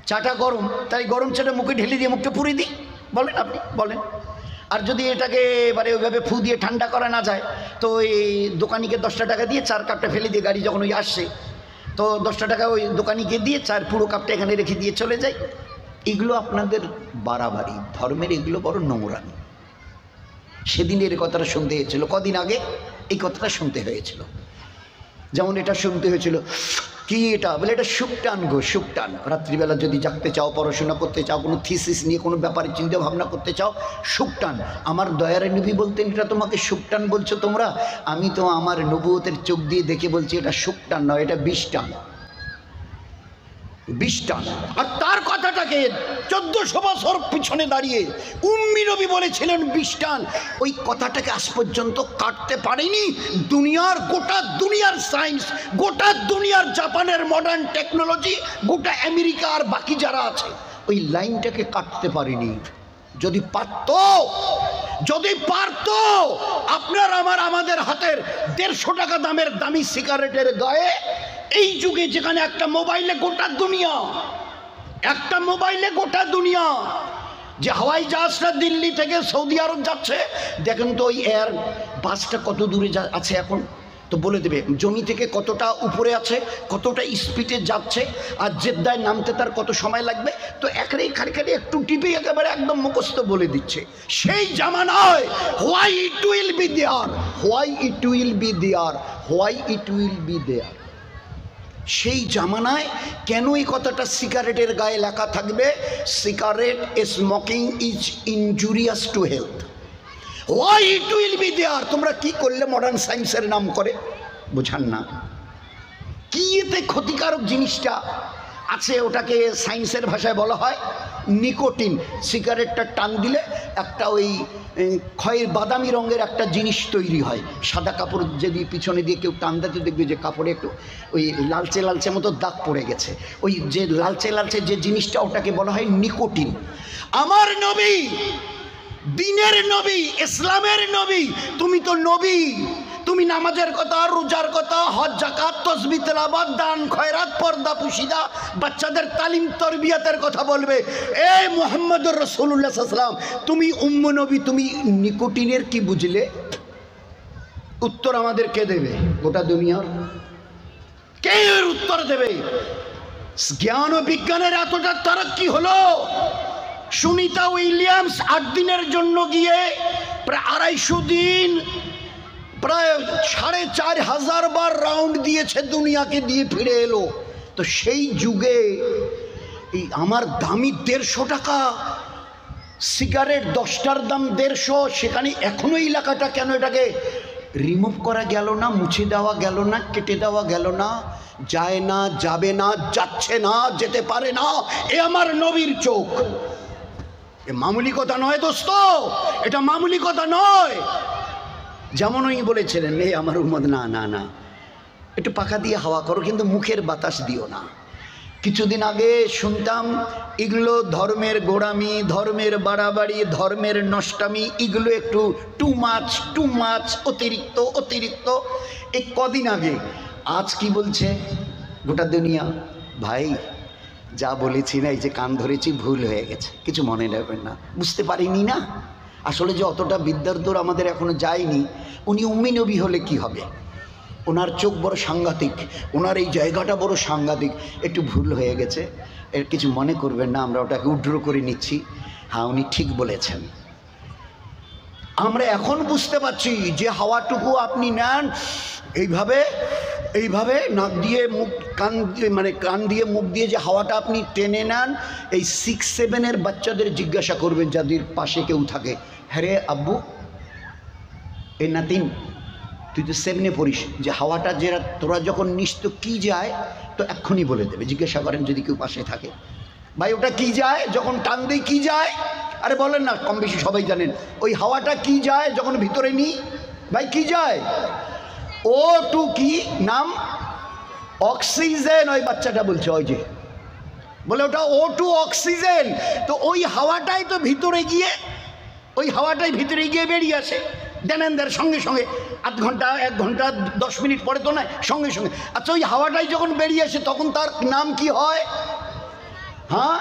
চাটা গরম, তাই গরম চাটা মুখে ঢেলে দিয়ে মুখটা পুড়িয়ে দিই, বলেন আপনি বলেন। আর যদি এটাকে এবারে ওইভাবে ফু দিয়ে ঠান্ডা করা না যায়, তো এই দোকানিকে 10টা টাকা দিয়ে চার কাপটা ফেলে দিয়ে গাড়ি যখন ওই আসছে, তো 10টা টাকা ওই দোকানিকে দিয়ে চার পুরো কাপটা এখানে রেখে দিয়ে চলে যায়। এগুলো আপনাদের বাড়াবাড়ি, ধর্মের এগুলো বড় নোংরামি। সেদিন এর কথাটা শুনতে হয়েছিল, কদিন আগে এই কথাটা শুনতে হয়েছিল। যেমন এটা শুনতে হয়েছিল, কি এটা বলে, এটা সুকটান গো, সুকটান। রাত্রিবেলা যদি জাগতে চাও, পড়াশোনা করতে চাও, কোনো থিসিস নিয়ে কোনো ব্যাপারে চিন্তা ভাবনা করতে চাও, সুকটান। আমার দয়ার নবী বলতেন, এটা তোমাকে সুকটান বলছো তোমরা? আমি তো আমার নবুয়তের চোখ দিয়ে দেখে বলছি এটা সুকটান নয়, এটা বিষটান, বিষটান। আর তার কথাটাকে 1400 বছর পিছনে দাঁড়িয়ে উম্মি নবী বলেছিলেন বিষটান। ওই কথাটাকে আজ পর্যন্ত কাটতে পারেনি দুনিয়ার, গোটা দুনিয়ার সায়েন্স, গোটা দুনিয়ার জাপানের মডার্ন টেকনোলজি, গোটা আমেরিকা আর বাকি যারা আছে, ওই লাইনটাকে কাটতে পারেনি। যদি পারতো আপনার আমাদের হাতের 150 টাকা দামের দামি সিগারেটের গায়ে এই যুগে, যেখানে একটা মোবাইলে গোটা দুনিয়া, একটা মোবাইলে গোটা দুনিয়া, যে হাওয়াই জাহাজটা দিল্লি থেকে সৌদি আরব যাচ্ছে, দেখেন তো ওই এয়ার বাসটা কত দূরে আছে এখন, তো বলে দেবে জমি থেকে কতটা উপরে আছে, কতটা স্পিডে যাচ্ছে, আর জেদ্দায় নামতে তার কত সময় লাগবে, তো এখানে খালি একটু টিপে একেবারে একদম মুখস্থ বলে দিচ্ছে। সেই জামানায় why it will be there, why it will be there, why it will be there. সেই জামানায় কেন এই কথাটা সিগারেটের গায়ে লেখা থাকবে? Cigarette smoking is injurious to health, why it will be there. তোমরা কি করলে মডার্ন সায়েন্সের নাম করে? বোঝান না কি এতে ক্ষতিকারক জিনিসটা আছে, ওটাকে সায়েন্সের ভাষায় বলা হয় নিকোটিন। সিগারেটটা টান দিলে একটা ওই খয়ের বাদামি রঙের একটা জিনিস তৈরি হয়, সাদা কাপড় যদি পিছনে দিয়ে কেউ টান দিতে দেখবে যে কাপড়ে একটু ওই লালচে লালচে মতো দাগ পড়ে গেছে, ওই যে লালচে লালচে যে জিনিসটা, ওটাকে বলা হয় নিকোটিন। আমার নবী, দিনের নবী, ইসলামের নবী, তুমি তো নবী, তুমি নামাজের কথা, রোজার কথা, হজ জাকাত তাসবিহ তেলাওয়াত দান খয়রাত পর্দা পুশিদা বাচ্চাদের তালিম তরবিয়াতের কথা বলবে। এ মুহাম্মদুর রাসূলুল্লাহ সাল্লাল্লাহু আলাইহি ওয়াসাল্লাম, তুমি উম্ম নবী, তুমি নিকোটিনের কি বুঝলে? উত্তর আমাদের কে দেবে? গোটা দুনিয়ার কে এর উত্তর দেবে? জ্ঞান ও বিজ্ঞানের এতটা তারাক্কি হলো, সুনিতা উইলিয়ামস 8 দিনের জন্য গিয়ে প্রায় 250 দিন, প্রায় 4500 বার রাউন্ড দিয়েছে, দুনিয়াকে দিয়ে ফিরে এলো। তো সেই যুগে এই আমার দামি 150 টাকা সিগারেট, 10টার দাম 150, সেখানে এখনো এই লেখাটা কেন? এটাকে রিমুভ করা গেল না, মুছে দেওয়া গেল না, কেটে দেওয়া গেল না? যায় না, যাবে না, যাচ্ছে না, যেতে পারে না। এ আমার নবীর চোখ, এ মামুলি কথা নয় দোস্ত, এটা মামুলি কথা নয়। যেমন উনি বলেছিলেন, এই আমার উম্মত, না না না, একটু পাখা দিয়ে হাওয়া করো, কিন্তু মুখের বাতাস দিও না। কিছুদিন আগে শুনতাম এগুলো ধর্মের গোড়ামি, ধর্মের বাড়াবাড়ি, ধর্মের নষ্টামি, এগুলো একটু টু মাছ, অতিরিক্ত অতিরিক্ত। এই কদিন আগে, আজ কি বলছে গোটা দুনিয়া, ভাই যা বলেছি না, এই যে কান ধরেছি, ভুল হয়ে গেছে, কিছু মনে নেবেন না, বুঝতে পারিনি না। আসলে যে অতটা বিদ্যার দৌড় আমাদের এখনো যায়নি। উনি উম্মি নবী হলে কি হবে, ওনার চোখ বড় সাংঘাতিক, ওনার এই জায়গাটা বড় সাংঘাতিক, একটু ভুল হয়ে গেছে, এর কিছু মনে করবেন না, আমরা ওটাকে উড্র করে নিচ্ছি। হ্যাঁ, উনি ঠিক বলেছেন। আমরা এখন বুঝতে পারছি যে হাওয়াটুকু আপনি নেন এইভাবে নাক দিয়ে মুখ, কান দিয়ে, মানে কান দিয়ে মুখ দিয়ে যে হাওয়াটা আপনি টেনে নেন, এই 6-7 বাচ্চাদের জিজ্ঞাসা করবেন যাদের পাশে কেউ থাকে, হ্যাঁ রে আব্বু, এই নাতিন তুই তো 7 পড়িস, যে হাওয়াটা যেটা তোরা যখন নিস তো কী যায়, তো এক্ষুনি বলে দেবে। জিজ্ঞাসা করেন যদি কেউ পাশে থাকে, ভাই ওটা কি যায় যখন টান দিই, কি যায়? আরে বলেন না, কম বেশি সবাই জানেন ওই হাওয়াটা কি যায় যখন ভিতরে নিই, ভাই কি যায়? O2 কি নাম? অক্সিজেন। ওই বাচ্চাটা বলছে, ওই যে বলে ওটা O2 অক্সিজেন। তো ওই হাওয়াটাই তো ভিতরে গিয়ে, ওই হাওয়াটাই ভিতরে গিয়ে বেরিয়ে আসে দেনেন্দের সঙ্গে সঙ্গে, আধ ঘন্টা 1 ঘন্টা 10 মিনিট পরে তো নয়, সঙ্গে সঙ্গে। আচ্ছা, ওই হাওয়াটাই যখন বেরিয়ে আসে তখন তার নাম কি হয়? হ্যাঁ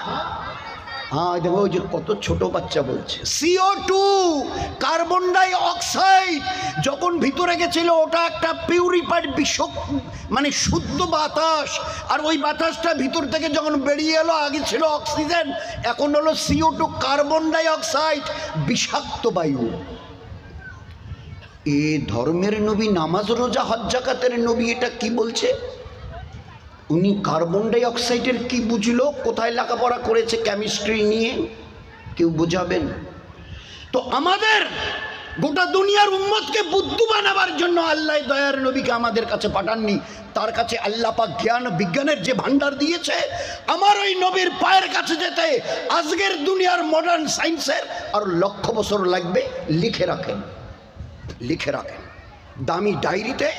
হ্যাঁ, দেখো ওই যে কত ছোট বাচ্চা বলছে, CO2 কার্বন ডাই অক্সাইড যখন ভিতরে গেছিল, ওটা একটা পিউরিফাইড মানে শুদ্ধ বাতাস। আর ওই বাতাসটা ভিতর থেকে যখন বেরিয়ে এলো, আগে ছিল অক্সিজেন, এখন হলো CO2 কার্বন ডাই অক্সাইড, বিষাক্ত বায়ু। এ ধর্মের নবী, নামাজ রোজা হজ যাকাতের নবী, এটা কি বলছে? উনি কার্বন ডাই অক্সাইডের কি বুঝলো? কোথায় লেখাপড়া করেছে কেমিস্ট্রি নিয়ে? কেউ বোঝাবেন? তো আমাদের গোটা দুনিয়ার উম্মতকে বুদ্ধু বানাবার জন্য আল্লাহ দয়ার নবীকে আমাদের কাছে পাঠাননি, তার কাছে আল্লাহ পাক জ্ঞান বিজ্ঞানের যে ভান্ডার দিয়েছে, আমার ওই নবীর পায়ের কাছে যেতে আজকের দুনিয়ার মডার্ন সায়েন্সের আর 1,00,000 বছর লাগবে। লিখে রাখেন, লিখে রাখেন, দামি ডায়েরিতে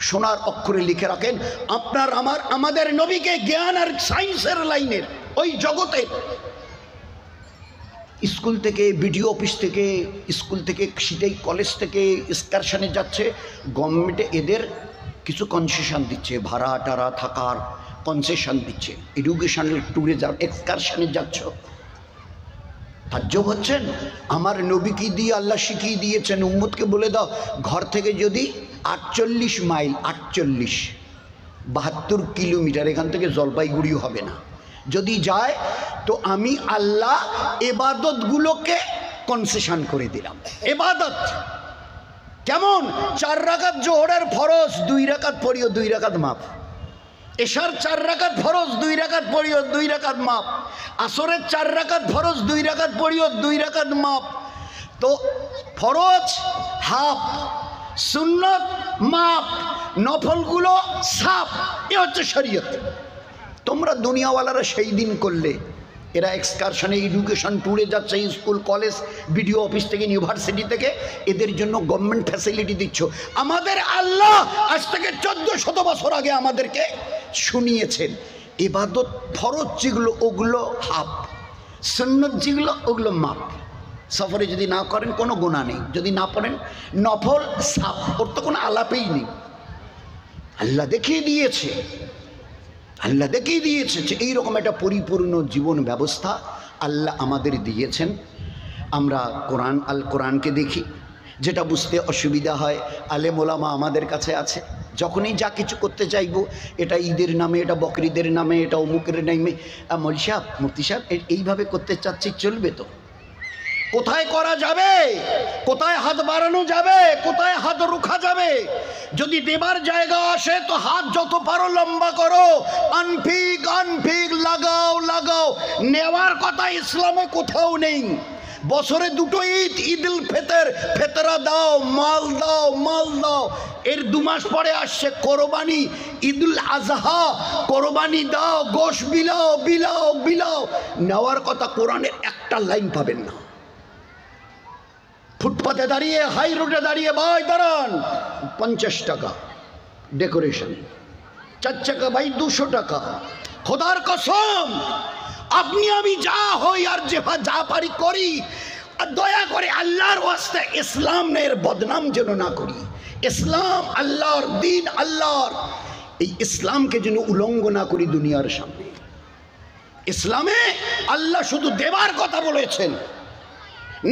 সোনার অক্ষরে লিখে রাখেন, আপনার আমাদের নবীকে জ্ঞান আর সায়েন্সের লাইনের, ওই জগতের স্কুল থেকে, বিডিও অফিস থেকে, স্কুল থেকে, সিটাই কলেজ থেকে এক্সকারশনে যাচ্ছে, গভর্নমেন্টে এদের কিছু কনসেশন দিচ্ছে, ভাড়া টাড়া থাকার কনসেশন দিচ্ছে। এডুকেশনাল ট্যুরে যাও, এক্সকারশনে যাচ্ছ, তাজ্জব হচ্ছেন? আমার নবীকে দিয়ে আল্লাহ শিখিয়ে দিয়েছেন, উম্মতকে বলে দাও, ঘর থেকে যদি 48 মাইল, 72 কিলোমিটার, এখান থেকে জলপাইগুড়িও হবে না, যদি যায় তো আমি আল্লাহ এবাদতগুলোকে কনসেশন করে দিলাম। এবাদত কেমন? 4 রাকাত জোহরের ফরজ, 2 রাকাত পড়িও, 2 রাকাত মাপ। এশার 4 রাকাত ফরজ, 2 রাকাত পড়িও, 2 রাকাত মাপ। আসরের 4 রাকাত ফরজ, 2 রাকাত পড়িও, 2 রাকাত মাপ। তো ফরজ হাফ, সুন্নত মাপ, নফলগুলো সাফ। এ হচ্ছে শরীয়ত। তোমরা দুনিয়াওয়ালারা সেই দিন করলে, এরা এক্সকারশনে, এডুকেশন ট্যুরে যাচ্ছে, স্কুল কলেজ বিডিও অফিস থেকে, ইউনিভার্সিটি থেকে, এদের জন্য গভর্নমেন্ট ফ্যাসিলিটি দিচ্ছ। আমাদের আল্লাহ আজ থেকে 1400 বছর আগে আমাদেরকে শুনিয়েছেন, ইবাদত ফরজ যেগুলো ওগুলো হাফ, সুন্নত যেগুলো ওগুলো মাপ। সফরে যদি না করেন কোনো গুনাহ নেই, যদি না পড়েন নফল সাফ, ওর তো কোনো আলাপেই নেই। আল্লাহ দেখিয়ে দিয়েছে, আল্লাহ দেখিয়ে দিয়েছে যে এইরকম একটা পরিপূর্ণ জীবন ব্যবস্থা আল্লাহ আমাদের দিয়েছেন। আমরা কোরআনকে দেখি, যেটা বুঝতে অসুবিধা হয়, আলেম ওলামা আমাদের কাছে আছে। যখনই যা কিছু করতে চাইব, এটা ঈদের নামে, এটা বকরিদের নামে, এটা অমুকের নামে, মৌলভী সাহেব, মুফতি সাহেব এইভাবে করতে চাচ্ছি, চলবে তো? কোথায় করা যাবে, কোথায় হাত বাড়ানো যাবে, কোথায় হাত রুখা যাবে? যদি দেবার জায়গা আসে তো হাত যত পারো লম্বা করো, আনফিক আনফিক, লাগাও লাগাও। নেওয়ার কথা ইসলামে কোথাও নেই। বছরে 2টো ঈদ, ঈদুল ফিতর, ফেতরা দাও, মাল দাও, মাল দাও। এর 2 মাস পরে আসছে কোরবানি, ঈদুল আজহা, কোরবানি দাও, গোশ বিলাও বিলাও বিলাও। নেওয়ার কথা কোরআনের একটা একটা লাইন পাবেন না। ফুটপাতে দাঁড়িয়ে, হাই রোডে দাঁড়িয়ে, ভাই দাঁড়ান 50 টাকা ডেকোরেশন, 4 চাকা ভাই 200 টাকা। খোদার কসম, আপনি আমি যা হই আর যা পারি করি, দয়া করে আল্লাহর ওয়াস্তে ইসলামের বদনাম যেন না করি। ইসলাম আল্লাহর দিন, আল্লাহর এই ইসলামকে যেন উলঙ্গ না করি দুনিয়ার সামনে। ইসলামে আল্লাহ শুধু দেবার কথা বলেছেন,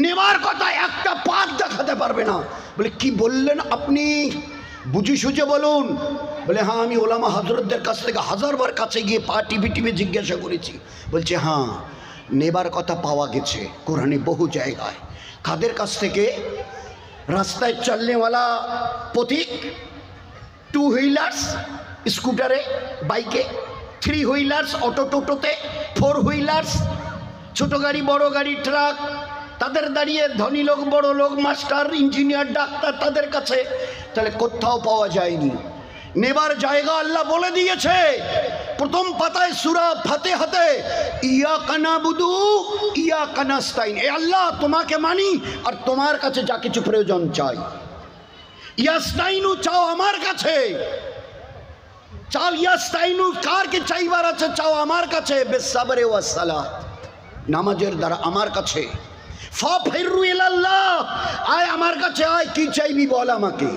নেবার কথা একটা পাত দেখাতে পারবে না। বলে কি বললেন আপনি, বুঝি সুঝে বলুন। বলে হ্যাঁ, আমি ওলামা হজরতদের কাছ থেকে 1000 বার কাছে গিয়ে পা টিপে টিপে জিজ্ঞাসা করেছি। বলছে হ্যাঁ, নেবার কথা পাওয়া গেছে কোরআনে বহু জায়গায়। কাদের কাছ থেকে? রাস্তায় চলনেওয়ালা পথিক, 2 হুইলার্স স্কুটারে, বাইকে, 3 হুইলার্স অটো টোটোতে, 4 হুইলার্স ছোট গাড়ি, বড় গাড়ি, ট্রাক, তাদের দাঁড়িয়ে ধনী লোক, বড় লোক, মাস্টার, ইঞ্জিনিয়ার, ডাক্তার, তাদের কাছে। তাহলে কোথাও পাওয়া যায়নি। নেবার জায়গা আল্লাহ বলে দিয়েছে প্রথম পাতায় সূরা ফাতিহাতে, ইয়াকা নাবুদু ইয়াকা নাস্তাইন। এ আল্লাহ, তোমাকে মানি আর তোমার কাছে যা কিছু প্রয়োজন চাই। ইয়াস্তাইনু চাও আমার কাছে, চাও ইয়াস্তাইনু কার কে চাইবার আছে চাও আমার কাছে, বিসসাবরি ওয়াস সালাত, নামাজের দ্বারা আমার কাছে। ফাফিরু ইলাল্লাহ, আয় আমার কাছে আয়, কি চাইবি বল আমাকে।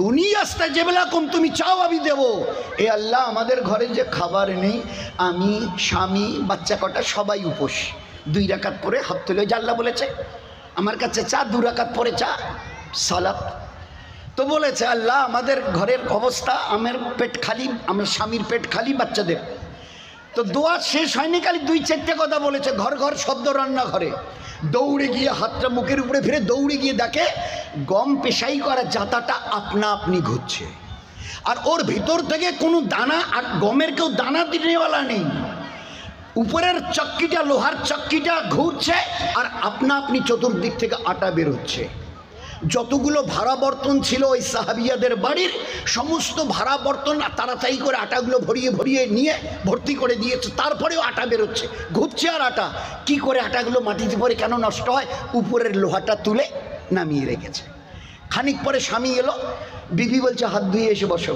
দুনিয়া আস্তাজিব লাকুম, তুমি চাও আমি দেব। এ আল্লাহ, আমাদের ঘরে যে খাবার নেই, আমি, স্বামী, বাচ্চা কটা সবাই উপোস, 2 রাকাত পরে হাত তুলে, আল্লাহ বলেছে আমার কাছে চা, 2 রাকাত পরে চা, সালাত। তো বলেছে আল্লাহ, আমাদের ঘরের অবস্থা, আমার পেট খালি, আমার স্বামীর পেট খালি, বাচ্চাদের। তো দোয়া শেষ হয়নি, খালি 2-4টে কথা বলেছে। ঘর ঘর শব্দ, রান্নাঘরে দৌড়ে গিয়ে হাতটা মুখের উপরে ফিরে দৌড়ে গিয়ে দেখে গম পেশাই করা জাতাটা আপনা আপনি ঘুরছে, আর ওর ভিতর থেকে কোনো দানা, আর গমের কেউ দানা দিনেওয়ালা নেই। উপরের চক্কিটা, লোহার চক্কিটা ঘুরছে আর আপনা আপনি চতুর্দিক থেকে আটা বেরোচ্ছে। যতগুলো ভাড়া বর্তন ছিল ওই সাহাবিয়াদের বাড়ির, সমস্ত ভাড়া বর্তন তাড়াতাড়ি করে আটাগুলো ভরিয়ে ভরিয়ে নিয়ে ভর্তি করে দিয়েছে। তারপরেও আটা বেরোচ্ছে, ঘুরছে আর আটা। কি করে আটাগুলো মাটিতে পড়ে কেন নষ্ট হয়? উপরের লোহাটা তুলে নামিয়ে রেখেছে। খানিক পরে স্বামী এলো, বিবি বলছে হাত ধুয়ে এসে বসো।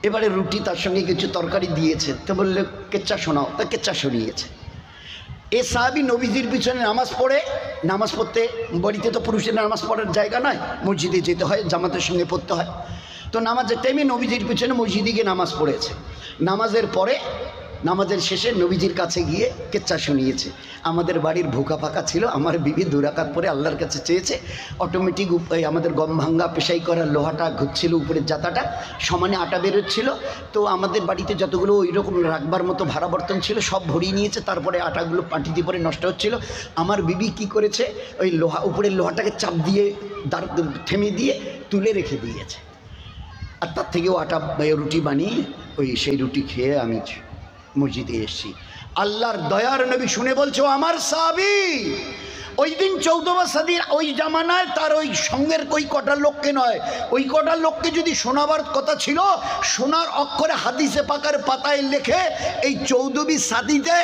এবারে রুটি, তার সঙ্গে কিছু তরকারি দিয়েছে। তো বললে কেচ্চা শোনাও, তা কেচ্চা শুনিয়েছে। এ সাহাবি নবীজির পিছনে নামাজ পড়ে, নামাজ পড়তে, বাড়িতে তো পুরুষের নামাজ পড়ার জায়গা নয়, মসজিদে যেতে হয়, জামাতের সঙ্গে পড়তে হয়। তো নামাজের টাইমে নবীজির পিছনে মসজিদে গিয়ে নামাজ পড়েছে। নামাজের পরে, নামাজের শেষে নবীজির কাছে গিয়ে কেচ্চা শুনিয়েছে। আমাদের বাড়ির ভুকা ফাঁকা ছিল, আমার বিবি 2 রাকাত পরে আল্লাহর কাছে চেয়েছে, অটোমেটিক আমাদের গম ভাঙ্গা পেশাই করা লোহাটা ঘুরছিল, উপরের জাতাটা সমানে আটা বেরোচ্ছিল। তো আমাদের বাড়িতে যতগুলো ওই রকম রাখবার মতো ভাড়া বর্তন ছিল সব ভরিয়ে নিয়েছে। তারপরে আটাগুলো পাটিতে পরে নষ্ট হচ্ছিল। আমার বিবি কি করেছে, ওই লোহা, উপরের লোহাটাকে চাপ দিয়ে থেমে দিয়ে তুলে রেখে দিয়েছে। আর তার থেকেও আটা রুটি বানিয়ে ওই সেই রুটি খেয়ে আমি মসজিদে এসেছি। আল্লাহর দয়ার নবী শুনে বলছে, ও আমার সাহাবী, ওই দিন 14 সাদির ওই জামানায় তার ওই সঙ্গের ওই কটা লোককে নয়, ওই কটা লোককে যদি শোনাবার কথা ছিল, সোনার অক্ষরে হাদিসে পাকার পাতায় লেখে এই 14 সাদিতে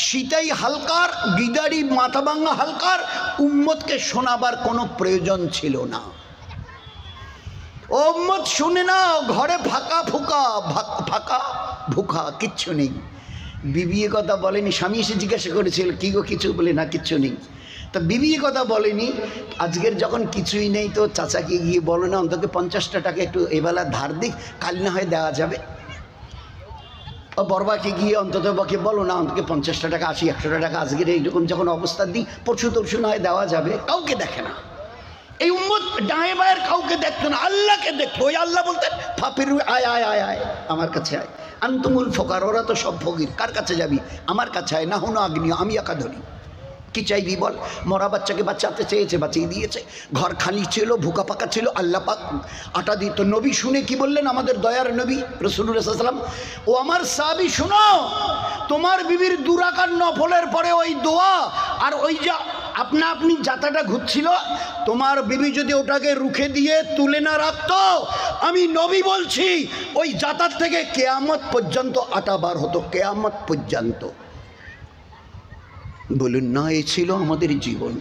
শীতাই হালকার, গিদারি মাথাভাঙ্গা হালকার উম্মতকে শোনাবার কোনো প্রয়োজন ছিল না। ও উম্মত শুনে নাও, ঘরে ফাঁকা ফুকা, ফাঁকা ভুকা, কিচ্ছু নেই। বিবি কথা বলেনি। স্বামী এসে জিজ্ঞাসা করেছিল কি গো কিছু, বলে না কিচ্ছু নেই। তা বিবি কথা বলেনি, আজকের যখন কিছুই নেই তো চাচাকে গিয়ে বলো না অন্তত 50টা টাকা একটু এবেলা ধার দিক, কাল না হয় দেওয়া যাবে। ও বড়বাকে গিয়ে অন্তত বাকে বলো না অন্তত 50টা টাকা, 80-100 টাকা আজকের এইরকম যখন অবস্থা দিই, পরশু তরশু না হয় দেওয়া যাবে। কাউকে দেখে না এই উম্মত, ডায়ে বায়ের কাউকে দেখতো না, আল্লাহকে দেখতো। ওই আল্লাহ বলতেন ফাফিরু, আয় আয় আয় আয় আমার কাছে আয়, আনতুমুল ফকার, ওরা তো সব ফকির, কার কাছে যাবি? আমার কাছে আয়, না হুন আগ্নিয়, আমি একা ধরি। কি চাইবি বল? মরা বাচ্চাকে বাঁচাতে চেয়েছে, বাঁচিয়ে দিয়েছে। ঘর খালি ছিল, ভুকা পাকা ছিল, আল্লাহ পাক আটা দিত। নবী শুনে কি বললেন, আমাদের দয়ার নবী রাসূলুল্লাহ সাল্লাল্লাহু আলাইহি ওয়াসাল্লাম, ও আমার সাহাবী শুনো, তোমার বিবির 2 রাকাত নফলের পরে ওই দোয়া আর ওই যা আপনা আপনি জাতাটা ঘুরছিল, তোমার বিবি যদি ওটাকে রুখে দিয়ে তুলে না রাখতো, আমি নবী বলছি ওই জাতার থেকে কিয়ামত পর্যন্ত আটা বার হতো, কিয়ামত পর্যন্ত। বলুন না, এ ছিল আমাদের জীবন।